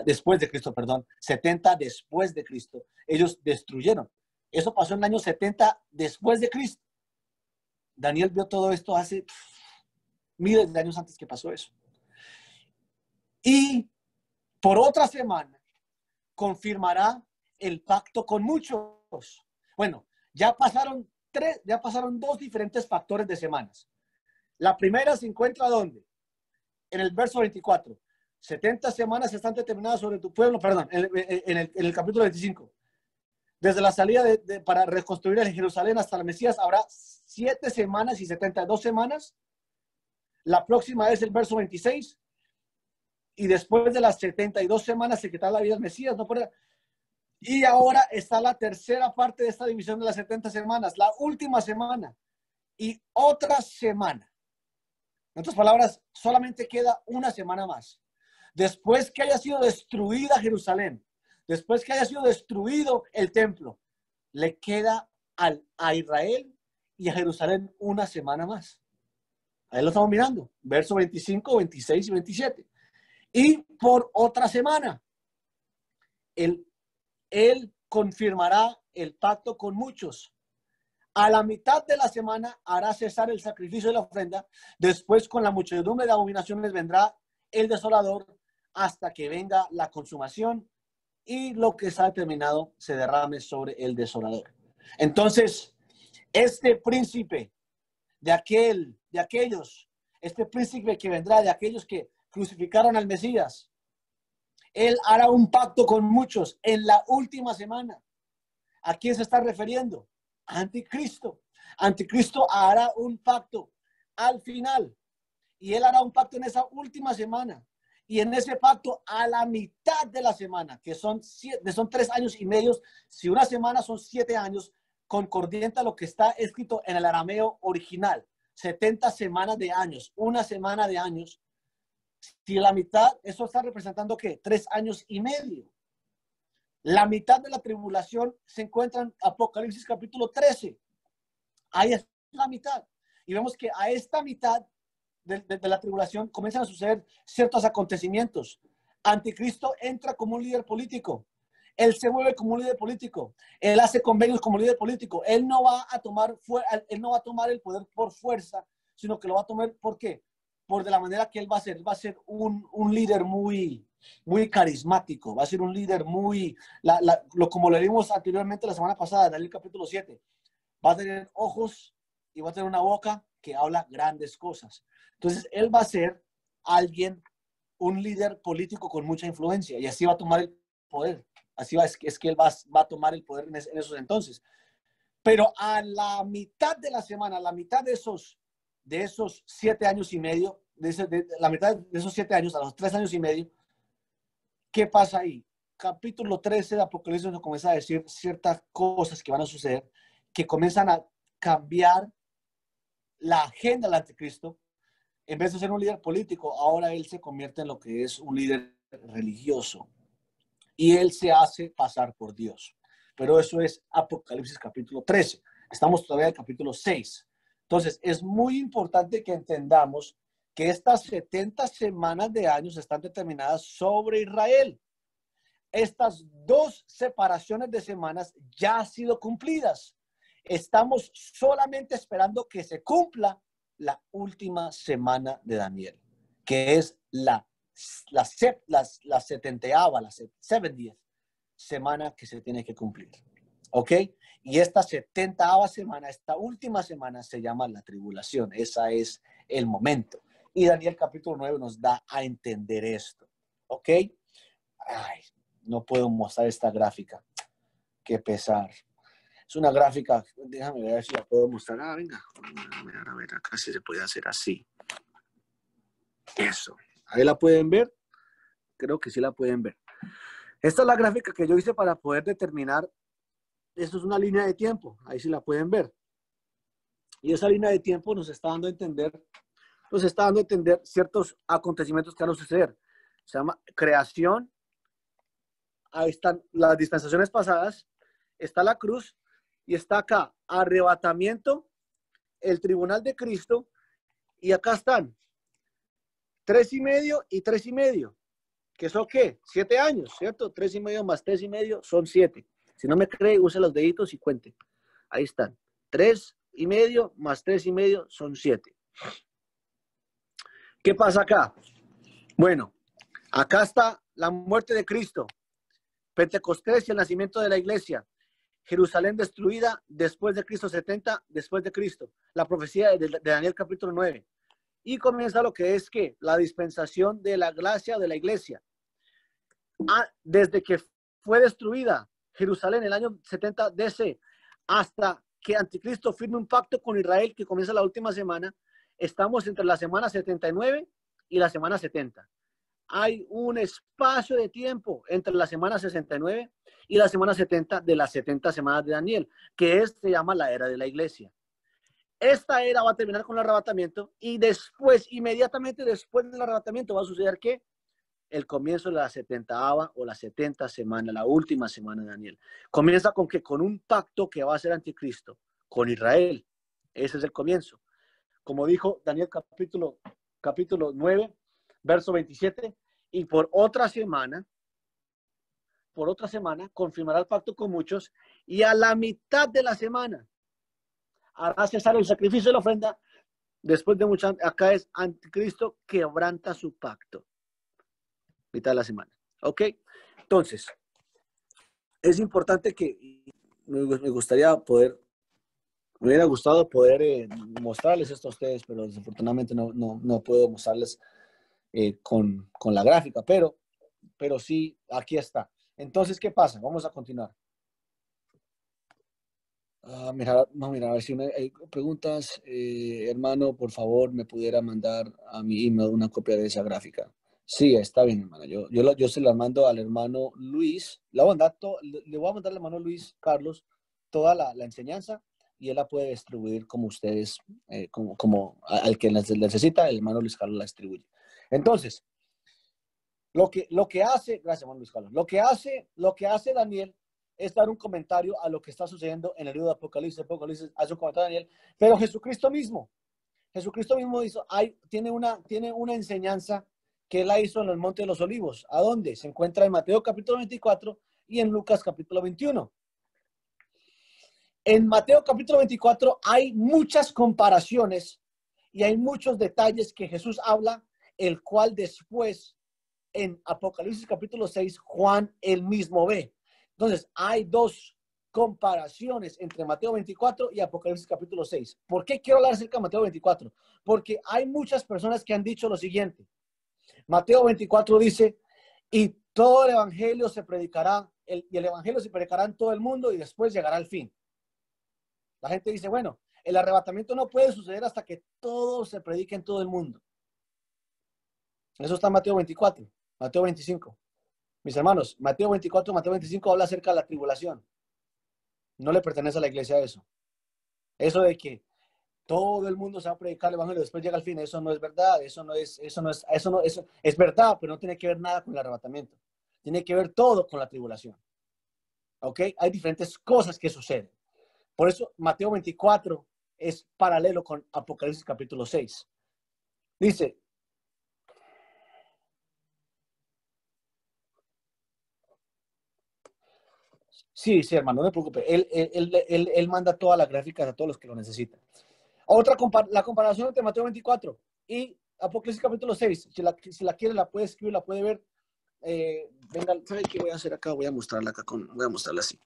después de Cristo, perdón, 70 después de Cristo, ellos destruyeron. Eso pasó en el año 70 después de Cristo. Daniel vio todo esto hace miles de años antes que pasó eso. Y por otra semana confirmará el pacto con muchos. Bueno, ya pasaron dos diferentes factores de semanas. La primera se encuentra ¿dónde? En el verso 24. 70 semanas están determinadas sobre tu pueblo, perdón, en el capítulo 25. Desde la salida para reconstruir el Jerusalén hasta el Mesías habrá 7 semanas y 72 semanas. La próxima es el verso 26. Y después de las 72 semanas se quitará la vida del Mesías. ¿No? Y ahora está la tercera parte de esta división de las 70 semanas, la última semana y otra semana. En otras palabras, solamente queda una semana más. Después que haya sido destruida Jerusalén, después que haya sido destruido el templo, le queda a Israel y a Jerusalén una semana más. Ahí lo estamos mirando, verso 25, 26 y 27. Y por otra semana, él confirmará el pacto con muchos. A la mitad de la semana hará cesar el sacrificio de la ofrenda. Después, con la muchedumbre de abominaciones, vendrá el desolador hasta que venga la consumación y lo que está determinado se derrame sobre el desolador. Entonces, este príncipe este príncipe que vendrá de aquellos que crucificaron al Mesías, él hará un pacto con muchos en la última semana. ¿A quién se está refiriendo? Anticristo. Anticristo hará un pacto al final y él hará un pacto en esa última semana. Y en ese pacto, a la mitad de la semana, que son 3 años y medio, si una semana son 7 años, concordiente a lo que está escrito en el arameo original, 70 semanas de años, una semana de años. Si la mitad, eso está representando ¿qué? 3 años y medio. La mitad de la tribulación se encuentra en Apocalipsis capítulo 13. Ahí es la mitad. Y vemos que a esta mitad de la tribulación comienzan a suceder ciertos acontecimientos. Anticristo entra como un líder político. Él se mueve como un líder político. Él hace convenios como líder político. Él no va a tomar el poder por fuerza, sino que lo va a tomar ¿por qué? Por de la manera que él va a ser. Él va a ser un líder muy carismático. Va a ser un líder muy, como lo vimos anteriormente la semana pasada, en el capítulo 7. Va a tener ojos y va a tener una boca que habla grandes cosas. Entonces, él va a ser un líder político con mucha influencia y así va a tomar el poder. Así es que él va a tomar el poder en esos entonces. Pero a la mitad de la semana, a la mitad de esos 7 años y medio, la mitad de esos 7 años, a los 3 años y medio, ¿qué pasa ahí? Capítulo 13 de Apocalipsis nos comienza a decir ciertas cosas que van a suceder, que comienzan a cambiar la agenda del anticristo. En vez de ser un líder político, ahora él se convierte en lo que es un líder religioso. Y él se hace pasar por Dios. Pero eso es Apocalipsis capítulo 13. Estamos todavía en el capítulo 6. Entonces, es muy importante que entendamos que estas 70 semanas de años están determinadas sobre Israel. Estas 2 separaciones de semanas ya han sido cumplidas. Estamos solamente esperando que se cumpla la última semana de Daniel, que es la 70ª semana que se tiene que cumplir. ¿Ok? Y esta 70ª semana, esta última semana se llama la tribulación. Ese es el momento. Y Daniel capítulo 9 nos da a entender esto. ¿Ok? Ay, no puedo mostrar esta gráfica. Qué pesar. Es una gráfica, déjame ver si la puedo mostrar. Venga, a ver, acá sí se puede hacer así. Eso. Ahí la pueden ver. Creo que sí la pueden ver. Esta es la gráfica que yo hice para poder determinar. Esto es una línea de tiempo. Ahí sí la pueden ver. Y esa línea de tiempo nos está dando a entender ciertos acontecimientos que van a suceder. Se llama creación. Ahí están las dispensaciones pasadas. Está la cruz. Y está acá arrebatamiento, el tribunal de Cristo. Y acá están 3,5 y 3,5. ¿Qué son qué? 7 años, ¿cierto? 3,5 más 3,5 son 7. Si no me cree, use los deditos y cuente. Ahí están. 3,5 más 3,5 son 7. ¿Qué pasa acá? Bueno, acá está la muerte de Cristo, Pentecostés y el nacimiento de la iglesia, Jerusalén destruida después de Cristo, 70 después de Cristo, la profecía de Daniel capítulo 9. Y comienza lo que es que la dispensación de la gracia de la iglesia. Desde que fue destruida Jerusalén en el año 70 DC hasta que Anticristo firme un pacto con Israel que comienza la última semana, estamos entre la semana 79 y la semana 70. Hay un espacio de tiempo entre la semana 69 y la semana 70 de las 70 semanas de Daniel, que se llama la era de la iglesia. Esta era va a terminar con el arrebatamiento y después, inmediatamente después del arrebatamiento, va a suceder que el comienzo de la 70ª o la 70 semana, la última semana de Daniel. Comienza con que con un pacto que va a ser Anticristo con Israel. Ese es el comienzo. Como dijo Daniel capítulo 9, verso 27, y por otra semana confirmará el pacto con muchos, y a la mitad de la semana hará cesar el sacrificio de la ofrenda. Después de mucho, acá es Anticristo quebranta su pacto. Mitad de la semana. ¿Ok? Entonces, es importante que me gustaría poder, me hubiera gustado poder mostrarles esto a ustedes, pero desafortunadamente no puedo mostrarles con la gráfica, pero sí, aquí está. Entonces, ¿qué pasa? Vamos a continuar. Mira, a ver si hay preguntas. Hermano, por favor, me pudiera mandar a mi email una copia de esa gráfica. Sí, está bien, hermano. Yo se la mando al hermano Luis. Le voy a mandar al hermano Luis Carlos toda la enseñanza y él la puede distribuir como ustedes, como al que necesita, el hermano Luis Carlos la distribuye. Entonces, lo que hace, gracias, hermano Luis Carlos, lo que hace Daniel es dar un comentario a lo que está sucediendo en el libro de Apocalipsis. Apocalipsis hace un comentario a Daniel, pero Jesucristo mismo tiene una enseñanza que él la hizo en el Monte de los Olivos. ¿A dónde? Se encuentra en Mateo capítulo 24 y en Lucas capítulo 21. En Mateo capítulo 24 hay muchas comparaciones y hay muchos detalles que Jesús habla, el cual después en Apocalipsis capítulo 6 Juan él mismo ve. Entonces hay dos comparaciones entre Mateo 24 y Apocalipsis capítulo 6. ¿Por qué quiero hablar acerca de Mateo 24? Porque hay muchas personas que han dicho lo siguiente. Mateo 24 dice, y todo el evangelio se predicará, y el evangelio se predicará en todo el mundo y después llegará el fin. La gente dice, bueno, el arrebatamiento no puede suceder hasta que todo se predique en todo el mundo. Eso está en Mateo 24, Mateo 25. Mis hermanos, Mateo 24, Mateo 25 habla acerca de la tribulación. No le pertenece a la iglesia eso. Eso de que todo el mundo se va a predicar el evangelio y después llega el fin, eso no es verdad, eso es verdad, pero no tiene que ver nada con el arrebatamiento. Tiene que ver todo con la tribulación. ¿Ok? Hay diferentes cosas que suceden. Por eso Mateo 24 es paralelo con Apocalipsis capítulo 6. Dice, sí, hermano, no me preocupe. Él manda todas las gráficas a todos los que lo necesitan. La comparación entre Mateo 24 y Apocalipsis capítulo 6. Si la quiere, la puede escribir, la puede ver. Venga, ¿sabe qué voy a hacer acá? Voy a mostrarla acá. Voy a mostrarla así.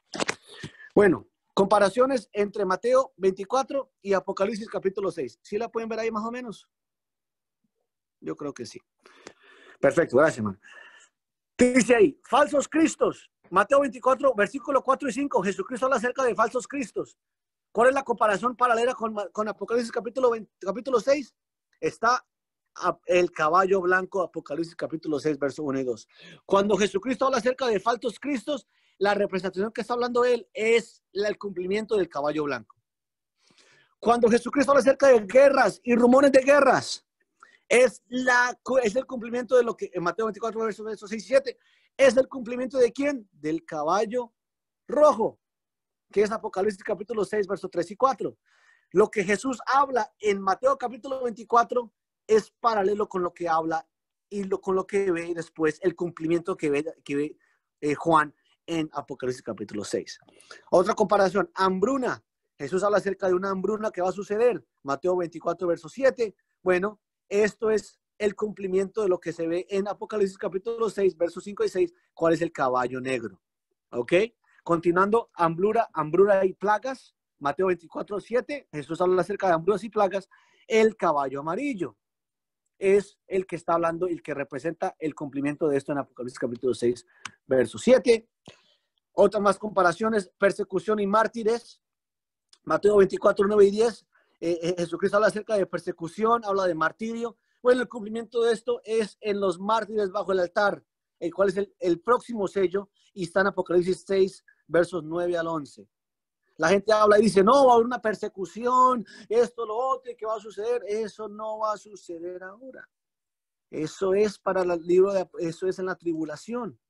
Bueno, comparaciones entre Mateo 24 y Apocalipsis capítulo 6. ¿Sí la pueden ver ahí más o menos? Yo creo que sí. Perfecto, gracias, hermano. Dice ahí, falsos cristos. Mateo 24, versículo 4 y 5. Jesucristo habla acerca de falsos cristos. ¿Cuál es la comparación paralela con Apocalipsis capítulo 6? Está el caballo blanco, Apocalipsis capítulo 6, verso 1 y 2. Cuando Jesucristo habla acerca de falsos cristos, la representación que está hablando él es el cumplimiento del caballo blanco. Cuando Jesucristo habla acerca de guerras y rumores de guerras, es el cumplimiento de lo que en Mateo 24, versos 6 y 7, es el cumplimiento de ¿quién? Del caballo rojo, que es Apocalipsis capítulo 6, versos 3 y 4. Lo que Jesús habla en Mateo capítulo 24 es paralelo con lo que habla y con lo que ve después el cumplimiento que ve Juan en Apocalipsis capítulo 6. Otra comparación, hambruna. Jesús habla acerca de una hambruna que va a suceder. Mateo 24, verso 7. Bueno, esto es el cumplimiento de lo que se ve en Apocalipsis capítulo 6, versos 5 y 6. ¿Cuál es el caballo negro? ¿Ok? Continuando, hambruna y plagas. Mateo 24, 7. Jesús habla acerca de hambrunas y plagas. El caballo amarillo es el que está hablando, el que representa el cumplimiento de esto en Apocalipsis capítulo 6, verso 7. Otras más comparaciones, persecución y mártires. Mateo 24, 9 y 10. Jesucristo habla acerca de persecución, habla de martirio. Bueno, el cumplimiento de esto es en los mártires bajo el altar, el cual es el próximo sello, y está en Apocalipsis 6, versos 9 al 11. La gente habla y dice, no, va a haber una persecución, esto, lo otro, ¿qué va a suceder? Eso no va a suceder ahora. Eso es para el libro eso es en la tribulación.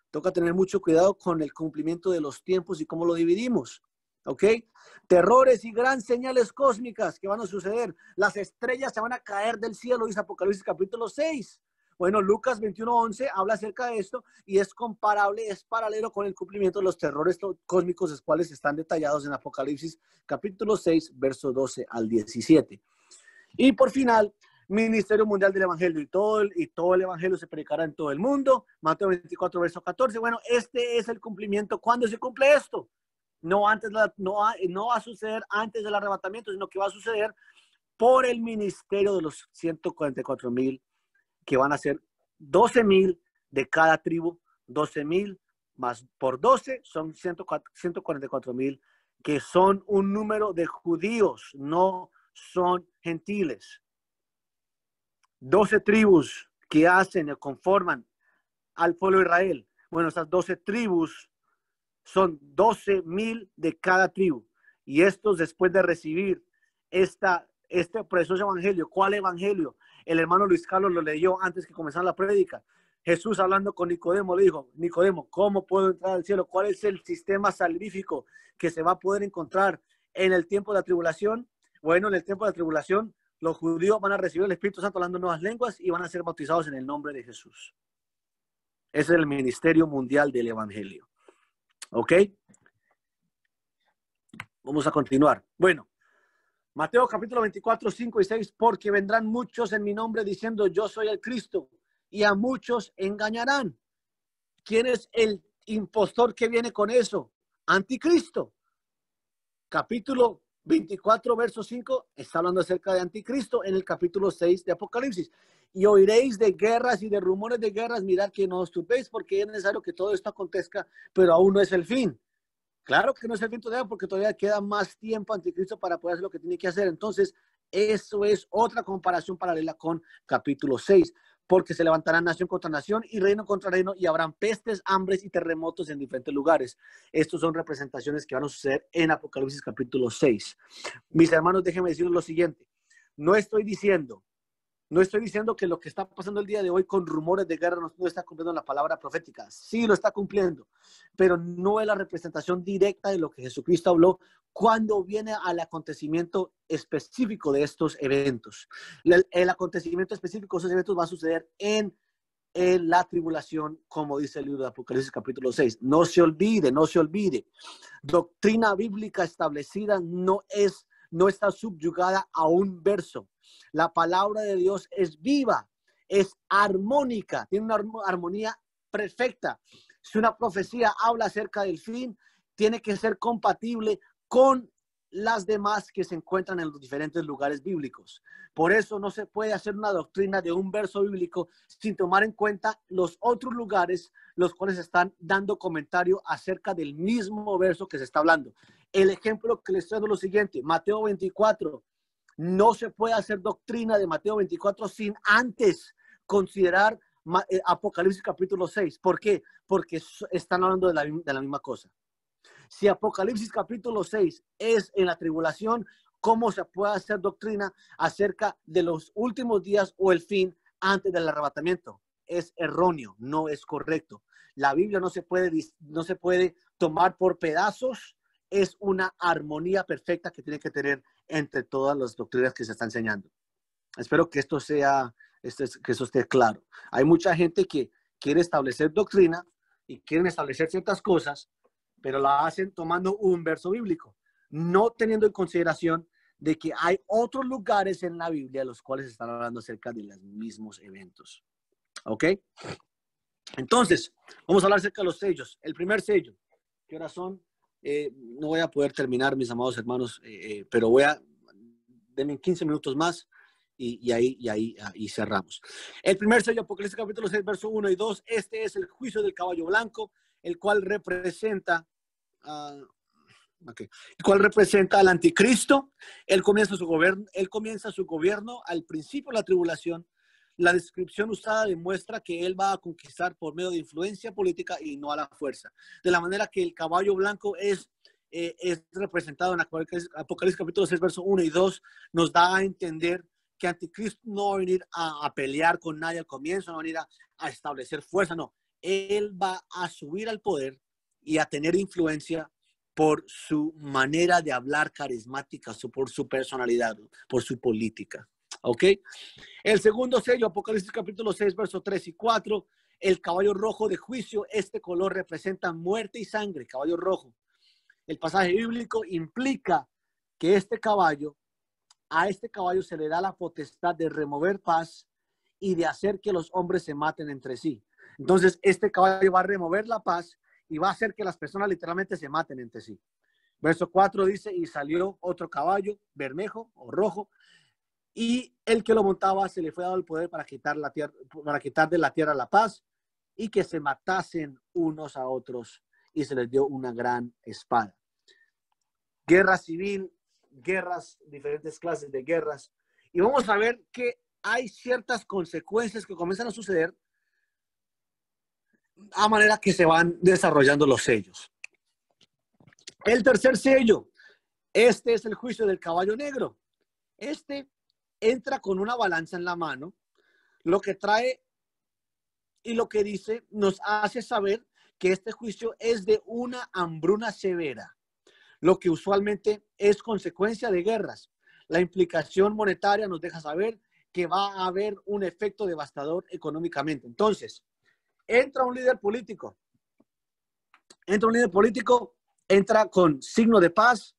Toca tener mucho cuidado con el cumplimiento de los tiempos y cómo lo dividimos. ¿Ok? Terrores y gran señales cósmicas que van a suceder. Las estrellas se van a caer del cielo, dice Apocalipsis capítulo 6. Bueno, Lucas 21:11 habla acerca de esto y es comparable, es paralelo con el cumplimiento de los terrores cósmicos, los cuales están detallados en Apocalipsis capítulo 6, verso 12 al 17. Y por final, ministerio mundial del evangelio, y todo el evangelio se predicará en todo el mundo. Mateo 24, verso 14. Bueno, este es el cumplimiento. ¿Cuándo se cumple esto? No va a suceder antes del arrebatamiento, sino que va a suceder por el ministerio de los 144,000, que van a ser 12,000 de cada tribu. 12,000 más por 12 son 144,000, que son un número de judíos, no son gentiles. 12 tribus que hacen o conforman al pueblo de Israel. Bueno, esas 12 tribus son 12,000 de cada tribu. Y estos, después de recibir este precioso evangelio. ¿Cuál evangelio? El hermano Luis Carlos lo leyó antes que comenzara la prédica. Jesús, hablando con Nicodemo, le dijo: Nicodemo, ¿cómo puedo entrar al cielo? ¿Cuál es el sistema salvífico que se va a poder encontrar en el tiempo de la tribulación? Bueno, en el tiempo de la tribulación, los judíos van a recibir el Espíritu Santo hablando nuevas lenguas y van a ser bautizados en el nombre de Jesús. Ese es el ministerio mundial del evangelio. ¿Ok? Vamos a continuar. Bueno, Mateo capítulo 24, 5 y 6. Porque vendrán muchos en mi nombre diciendo: yo soy el Cristo, y a muchos engañarán. ¿Quién es el impostor que viene con eso? Anticristo. Capítulo 24, verso 5, está hablando acerca de Anticristo en el capítulo 6 de Apocalipsis. Y oiréis de guerras y de rumores de guerras. Mirad que no os turbéis, porque es necesario que todo esto acontezca, pero aún no es el fin. Claro que no es el fin todavía, porque todavía queda más tiempo Anticristo para poder hacer lo que tiene que hacer. Entonces, eso es otra comparación paralela con capítulo 6. Porque se levantarán nación contra nación y reino contra reino, y habrán pestes, hambres y terremotos en diferentes lugares. Estos son representaciones que van a suceder en Apocalipsis capítulo 6. Mis hermanos, déjenme decirles lo siguiente. No estoy diciendo que lo que está pasando el día de hoy con rumores de guerra no está cumpliendo la palabra profética. Sí lo está cumpliendo, pero no es la representación directa de lo que Jesucristo habló cuando viene al acontecimiento específico de estos eventos. El acontecimiento específico de esos eventos va a suceder en la tribulación, como dice el libro de Apocalipsis capítulo 6. No se olvide. Doctrina bíblica establecida no está subyugada a un verso. La palabra de Dios es viva, es armónica, tiene una armonía perfecta. Si una profecía habla acerca del fin, tiene que ser compatible con las demás que se encuentran en los diferentes lugares bíblicos. Por eso no se puede hacer una doctrina de un verso bíblico sin tomar en cuenta los otros lugares los cuales están dando comentario acerca del mismo verso que se está hablando. El ejemplo que les estoy dando es lo siguiente: Mateo 24. No se puede hacer doctrina de Mateo 24 sin antes considerar Apocalipsis capítulo 6. ¿Por qué? Porque están hablando de la misma cosa. Si Apocalipsis capítulo 6 es en la tribulación, ¿cómo se puede hacer doctrina acerca de los últimos días o el fin antes del arrebatamiento? Es erróneo, no es correcto. La Biblia no se puede tomar por pedazos. Es una armonía perfecta que tiene que tener entre todas las doctrinas que se está enseñando. Espero que esto esté claro. Hay mucha gente que quiere establecer doctrina y quieren establecer ciertas cosas, pero la hacen tomando un verso bíblico, no teniendo en consideración de que hay otros lugares en la Biblia los cuales están hablando acerca de los mismos eventos. ¿Ok? Entonces, vamos a hablar acerca de los sellos. El primer sello, ¿qué horas son? No voy a poder terminar, mis amados hermanos, pero denme 15 minutos más y ahí cerramos. El primer sello, Apocalipsis capítulo 6, verso 1 y 2. Este es el juicio del caballo blanco, el cual representa al anticristo. Él comienza su gobierno al principio de la tribulación. La descripción usada demuestra que él va a conquistar por medio de influencia política y no a la fuerza. De la manera que el caballo blanco es representado en Apocalipsis capítulo 6, verso 1 y 2, nos da a entender que anticristo no va a venir a pelear con nadie al comienzo, no va a venir a establecer fuerza, no. Él va a subir al poder y a tener influencia por su manera de hablar carismática, por su personalidad, por su política. ¿Ok? El segundo sello, Apocalipsis capítulo 6, versos 3 y 4, el caballo rojo de juicio. Este color representa muerte y sangre, caballo rojo. El pasaje bíblico implica que a este caballo se le da la potestad de remover paz y de hacer que los hombres se maten entre sí. Entonces, este caballo va a remover la paz y va a hacer que las personas literalmente se maten entre sí. Verso 4 dice, y salió otro caballo, bermejo o rojo, y el que lo montaba se le fue dado el poder para quitar de la tierra la paz y que se matasen unos a otros, y se les dio una gran espada. Guerra civil, diferentes clases de guerras. Y vamos a ver que hay ciertas consecuencias que comienzan a suceder a manera que se van desarrollando los sellos. El tercer sello, este es el juicio del caballo negro. Este entra con una balanza en la mano, lo que trae y lo que dice nos hace saber que este juicio es de una hambruna severa, lo que usualmente es consecuencia de guerras. La implicación monetaria nos deja saber que va a haber un efecto devastador económicamente. Entonces, entra un líder político, entra con signo de paz,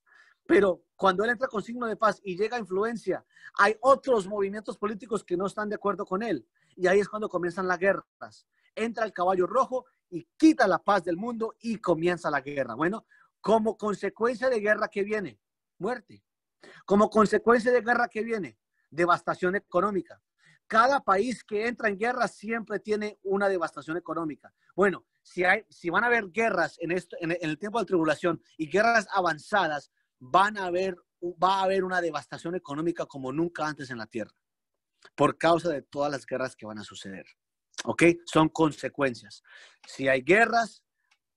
pero cuando él entra con signo de paz y llega a influencia, hay otros movimientos políticos que no están de acuerdo con él. Y ahí es cuando comienzan las guerras. Entra el caballo rojo y quita la paz del mundo y comienza la guerra. Bueno, como consecuencia de guerra, ¿qué viene? Muerte. Como consecuencia de guerra, ¿qué viene? Devastación económica. Cada país que entra en guerra siempre tiene una devastación económica. Bueno, si van a haber guerras en el tiempo de tribulación y guerras avanzadas, va a haber una devastación económica como nunca antes en la tierra, por causa de todas las guerras que van a suceder. ¿Ok? Son consecuencias. Si hay guerras,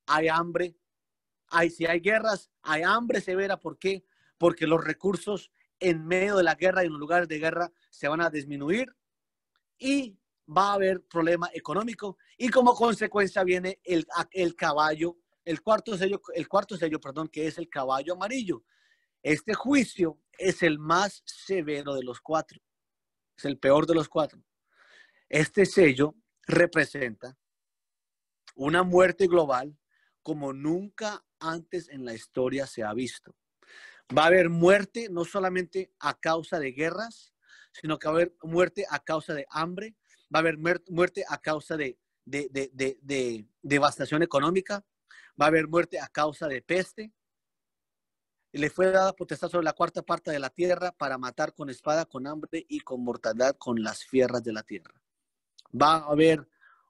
hay hambre. Si hay guerras, hay hambre severa. ¿Por qué? Porque los recursos en medio de la guerra y en los lugares de guerra se van a disminuir y va a haber problema económico. Y como consecuencia viene el caballo, el cuarto sello, que es el caballo amarillo. Este juicio es el más severo de los cuatro. Es el peor de los cuatro. Este sello representa una muerte global como nunca antes en la historia se ha visto. Va a haber muerte no solamente a causa de guerras, sino que va a haber muerte a causa de hambre, va a haber muerte a causa de devastación económica, va a haber muerte a causa de peste. Y le fue dada potestad sobre la cuarta parte de la tierra para matar con espada, con hambre y con mortandad con las fieras de la tierra. Va a haber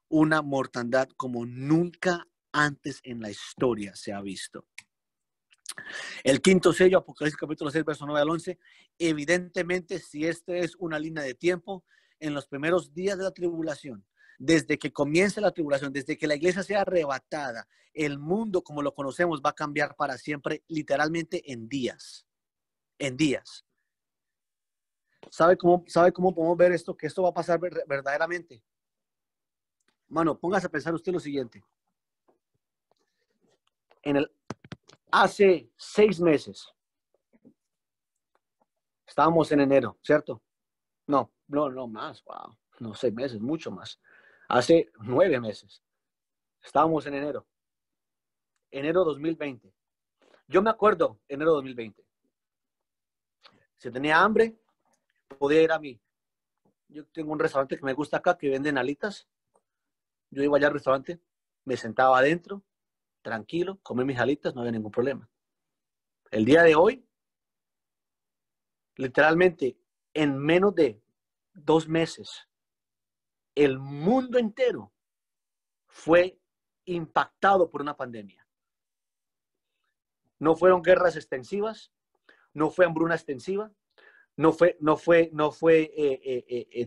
una mortandad como nunca antes en la historia se ha visto. El quinto sello, Apocalipsis capítulo 6, verso 9 al 11, evidentemente, si esta es una línea de tiempo, en los primeros días de la tribulación, desde que comience la tribulación, desde que la iglesia sea arrebatada, el mundo como lo conocemos va a cambiar para siempre, literalmente en días. En días. ¿Sabe cómo podemos ver esto? Que esto va a pasar verdaderamente. Mano, póngase a pensar usted lo siguiente. Hace 6 meses, estábamos en enero, ¿cierto? No más, wow, no 6 meses, mucho más. Hace 9 meses, estábamos en enero 2020. Yo me acuerdo, enero 2020. Si tenía hambre, podía ir a mí. Yo tengo un restaurante que me gusta acá, que venden alitas. Yo iba allá al restaurante, me sentaba adentro, tranquilo, comí mis alitas, no había ningún problema. El día de hoy, literalmente, en menos de 2 meses, el mundo entero fue impactado por una pandemia. No fueron guerras extensivas, no fue hambruna extensiva, no fue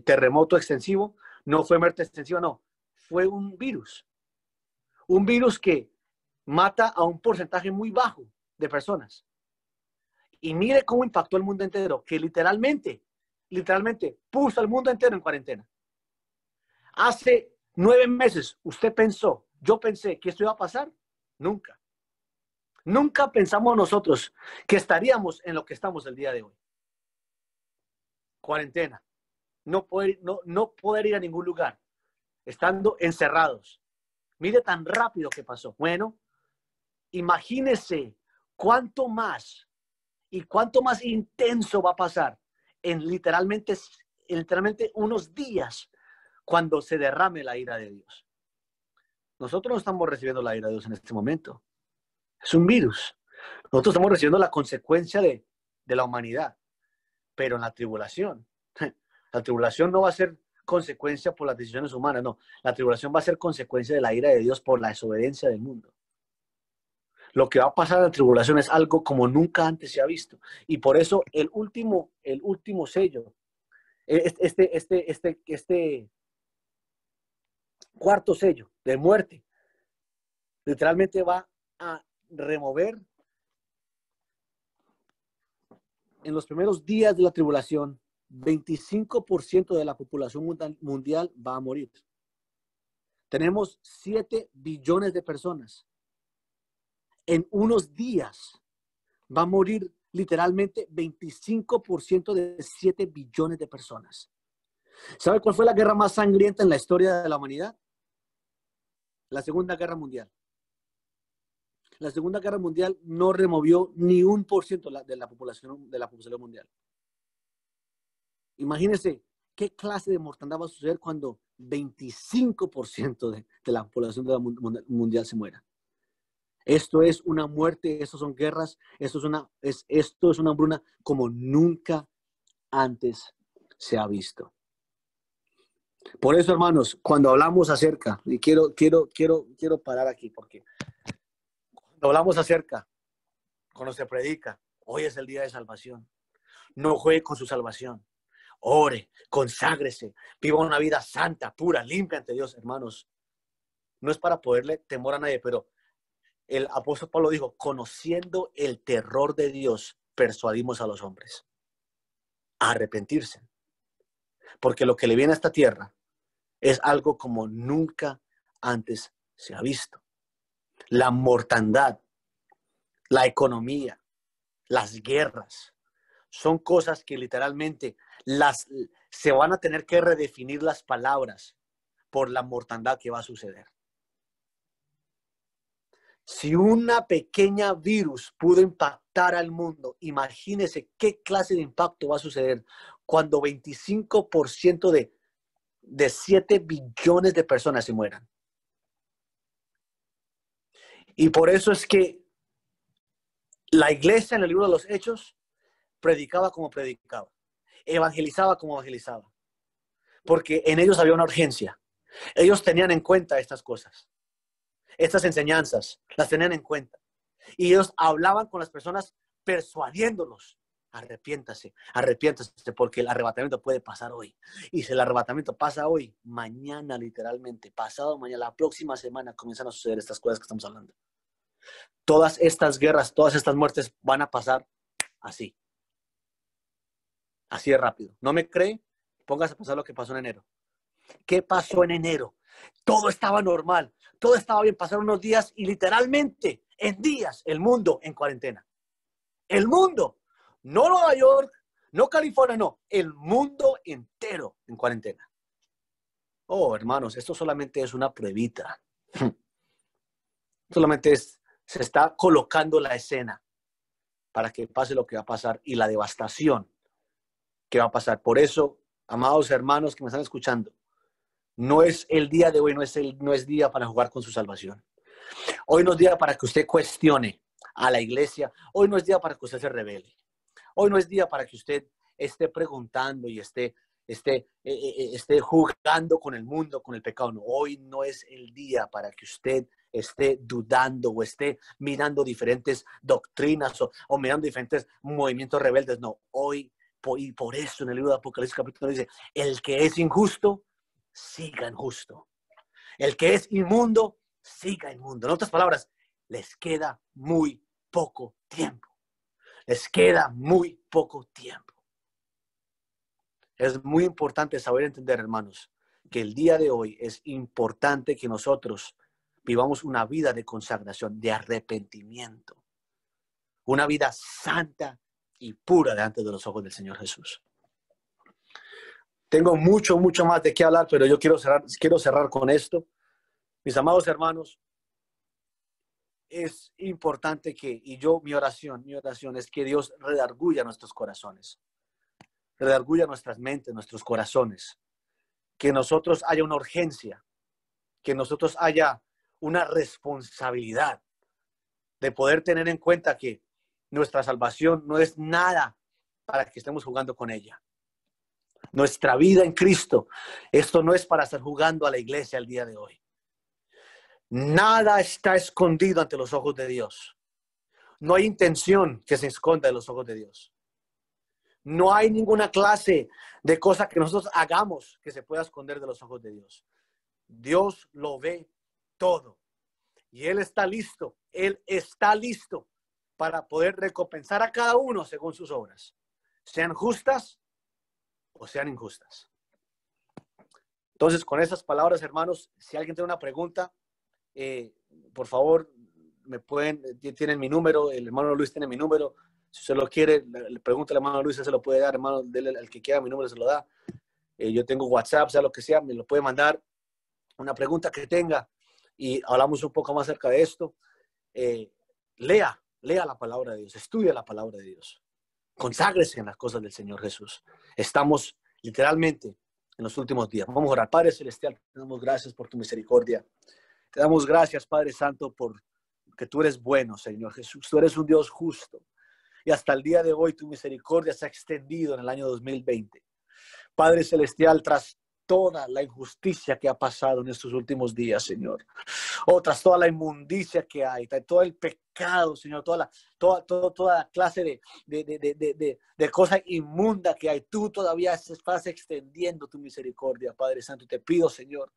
terremoto extensivo, no fue muerte extensiva, no. Fue un virus que mata a un porcentaje muy bajo de personas. Y mire cómo impactó el mundo entero, que literalmente puso al mundo entero en cuarentena. Hace 9 meses, yo pensé que esto iba a pasar. Nunca pensamos nosotros que estaríamos en lo que estamos el día de hoy. Cuarentena. No poder ir a ningún lugar. Estando encerrados. Mire tan rápido que pasó. Bueno, imagínese cuánto más intenso va a pasar en literalmente unos días cuando se derrame la ira de Dios. Nosotros no estamos recibiendo la ira de Dios en este momento. Es un virus. Nosotros estamos recibiendo la consecuencia de la humanidad. Pero en la tribulación no va a ser consecuencia por las decisiones humanas, no. La tribulación va a ser consecuencia de la ira de Dios por la desobediencia del mundo. Lo que va a pasar en la tribulación es algo como nunca antes se ha visto. Y por eso el último sello, este cuarto sello de muerte, literalmente va a remover en los primeros días de la tribulación, 25% de la población mundial va a morir. Tenemos 7 billones de personas. En unos días va a morir literalmente 25% de 7 billones de personas. ¿Sabe cuál fue la guerra más sangrienta en la historia de la humanidad? La Segunda Guerra Mundial. La Segunda Guerra Mundial no removió ni 1% de la población mundial. Imagínense qué clase de mortandad va a suceder cuando 25% de la población mundial se muera. Esto es una muerte, esto son guerras, esto es una hambruna como nunca antes se ha visto. Por eso, hermanos, cuando hablamos acerca, y quiero parar aquí, porque cuando hablamos acerca, cuando se predica, hoy es el día de salvación. No juegue con su salvación. Ore, conságrese, viva una vida santa, pura, limpia ante Dios, hermanos. No es para ponerle temor a nadie, pero el apóstol Pablo dijo, conociendo el terror de Dios, persuadimos a los hombres a arrepentirse. Porque lo que le viene a esta tierra es algo como nunca antes se ha visto. La mortandad, la economía, las guerras, son cosas que literalmente se van a tener que redefinir las palabras por la mortandad que va a suceder. Si una pequeña virus pudo impactar al mundo, imagínese qué clase de impacto va a suceder cuando 25% de 7 billones de personas se mueran. Y por eso es que La iglesia en el libro de los Hechos predicaba como predicaba, evangelizaba como evangelizaba, porque en ellos había una urgencia. Ellos tenían en cuenta estas cosas, estas enseñanzas, las tenían en cuenta. Y ellos hablaban con las personas persuadiéndolos. Arrepiéntase, arrepiéntase, porque el arrebatamiento puede pasar hoy. Y si el arrebatamiento pasa hoy, mañana literalmente, pasado mañana, la próxima semana comienzan a suceder estas cosas que estamos hablando. Todas estas guerras, todas estas muertes van a pasar así. Así de rápido. ¿No me cree? Póngase a pensar lo que pasó en enero. ¿Qué pasó en enero? Todo estaba normal, todo estaba bien. Pasaron unos días y literalmente en días el mundo en cuarentena. El mundo. No Nueva York, no California, no. El mundo entero en cuarentena. Oh, hermanos, esto solamente es una pruebita. Solamente se está colocando la escena para que pase lo que va a pasar y la devastación que va a pasar. Por eso, amados hermanos que me están escuchando, no es el día de hoy, no es día para jugar con su salvación. Hoy no es día para que usted cuestione a la iglesia. Hoy no es día para que usted se rebele. Hoy no es día para que usted esté preguntando y esté jugando con el mundo, con el pecado. No, hoy no es el día para que usted esté dudando o esté mirando diferentes doctrinas o mirando diferentes movimientos rebeldes. No, hoy, y por eso en el libro de Apocalipsis capítulo dice, el que es injusto, siga injusto. El que es inmundo, siga inmundo. En otras palabras, les queda muy poco tiempo. Les queda muy poco tiempo. Es muy importante saber entender, hermanos, que el día de hoy es importante que nosotros vivamos una vida de consagración, de arrepentimiento. Una vida santa y pura delante de los ojos del Señor Jesús. Tengo mucho más de qué hablar, pero yo quiero cerrar con esto. Mis amados hermanos, es importante mi oración es que Dios redarguya nuestros corazones, redarguya nuestras mentes, nuestros corazones, que nosotros haya una urgencia, que nosotros haya una responsabilidad de poder tener en cuenta que nuestra salvación no es nada para que estemos jugando con ella. Nuestra vida en Cristo, esto no es para estar jugando a la iglesia el día de hoy. Nada está escondido ante los ojos de Dios. No hay intención que se esconda de los ojos de Dios. No hay ninguna clase de cosa que nosotros hagamos que se pueda esconder de los ojos de Dios. Dios lo ve todo. Y Él está listo para poder recompensar a cada uno según sus obras, sean justas o sean injustas. Entonces, con esas palabras, hermanos, si alguien tiene una pregunta, por favor, tienen mi número, el hermano Luis tiene mi número. Si usted lo quiere, le pregunta al hermano Luis, se lo puede dar, hermano, dele al que quiera mi número, se lo da. Yo tengo WhatsApp, sea lo que sea, me lo puede mandar, una pregunta que tenga, y hablamos un poco más acerca de esto. Lea la palabra de Dios, estudia la palabra de Dios, conságrese en las cosas del Señor Jesús. Estamos literalmente en los últimos días. Vamos a orar. Padre Celestial, te damos gracias por tu misericordia. Te damos gracias, Padre Santo, porque tú eres bueno, Señor Jesús. Tú eres un Dios justo. Y hasta el día de hoy tu misericordia se ha extendido en el año 2020. Padre Celestial, tras toda la injusticia que ha pasado en estos últimos días, Señor. Tras toda la inmundicia que hay, tras todo el pecado, Señor, toda la clase de cosa inmunda que hay, tú todavía estás extendiendo tu misericordia, Padre Santo. Te pido, Señor,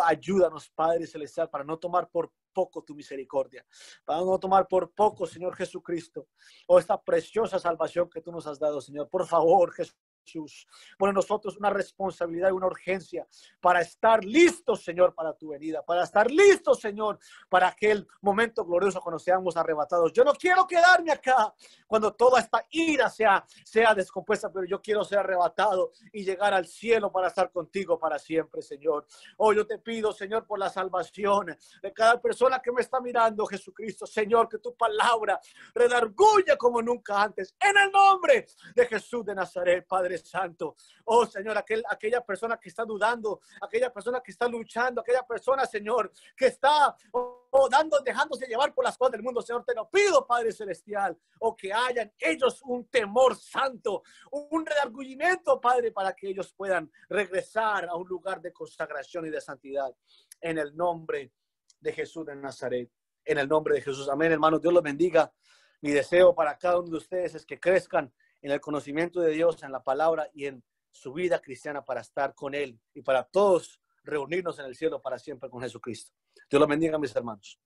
ayúdanos, Padre Celestial, para no tomar por poco tu misericordia, para no tomar por poco, Señor Jesucristo, esta preciosa salvación que tú nos has dado, Señor. Por favor, Jesús, pone en nosotros una responsabilidad y una urgencia para estar listos, Señor, para tu venida, para estar listos, Señor, para aquel momento glorioso cuando seamos arrebatados. Yo no quiero quedarme acá cuando toda esta ira sea descompuesta, pero yo quiero ser arrebatado y llegar al cielo para estar contigo para siempre, Señor. Yo te pido, Señor, por la salvación de cada persona que me está mirando, Jesucristo, Señor, que tu palabra redarguya como nunca antes, en el nombre de Jesús de Nazaret, Padre Padre Santo. Oh, Señor, aquella persona que está dudando, aquella persona que está luchando, aquella persona, Señor, que está dejándose llevar por las cosas del mundo, Señor, te lo pido, Padre Celestial, que hayan ellos un temor santo, un redargüimiento, Padre, para que ellos puedan regresar a un lugar de consagración y de santidad. En el nombre de Jesús de Nazaret. En el nombre de Jesús. Amén, hermanos. Dios los bendiga. Mi deseo para cada uno de ustedes es que crezcan en el conocimiento de Dios, en la palabra y en su vida cristiana para estar con Él y para todos reunirnos en el cielo para siempre con Jesucristo. Dios los bendiga, mis hermanos.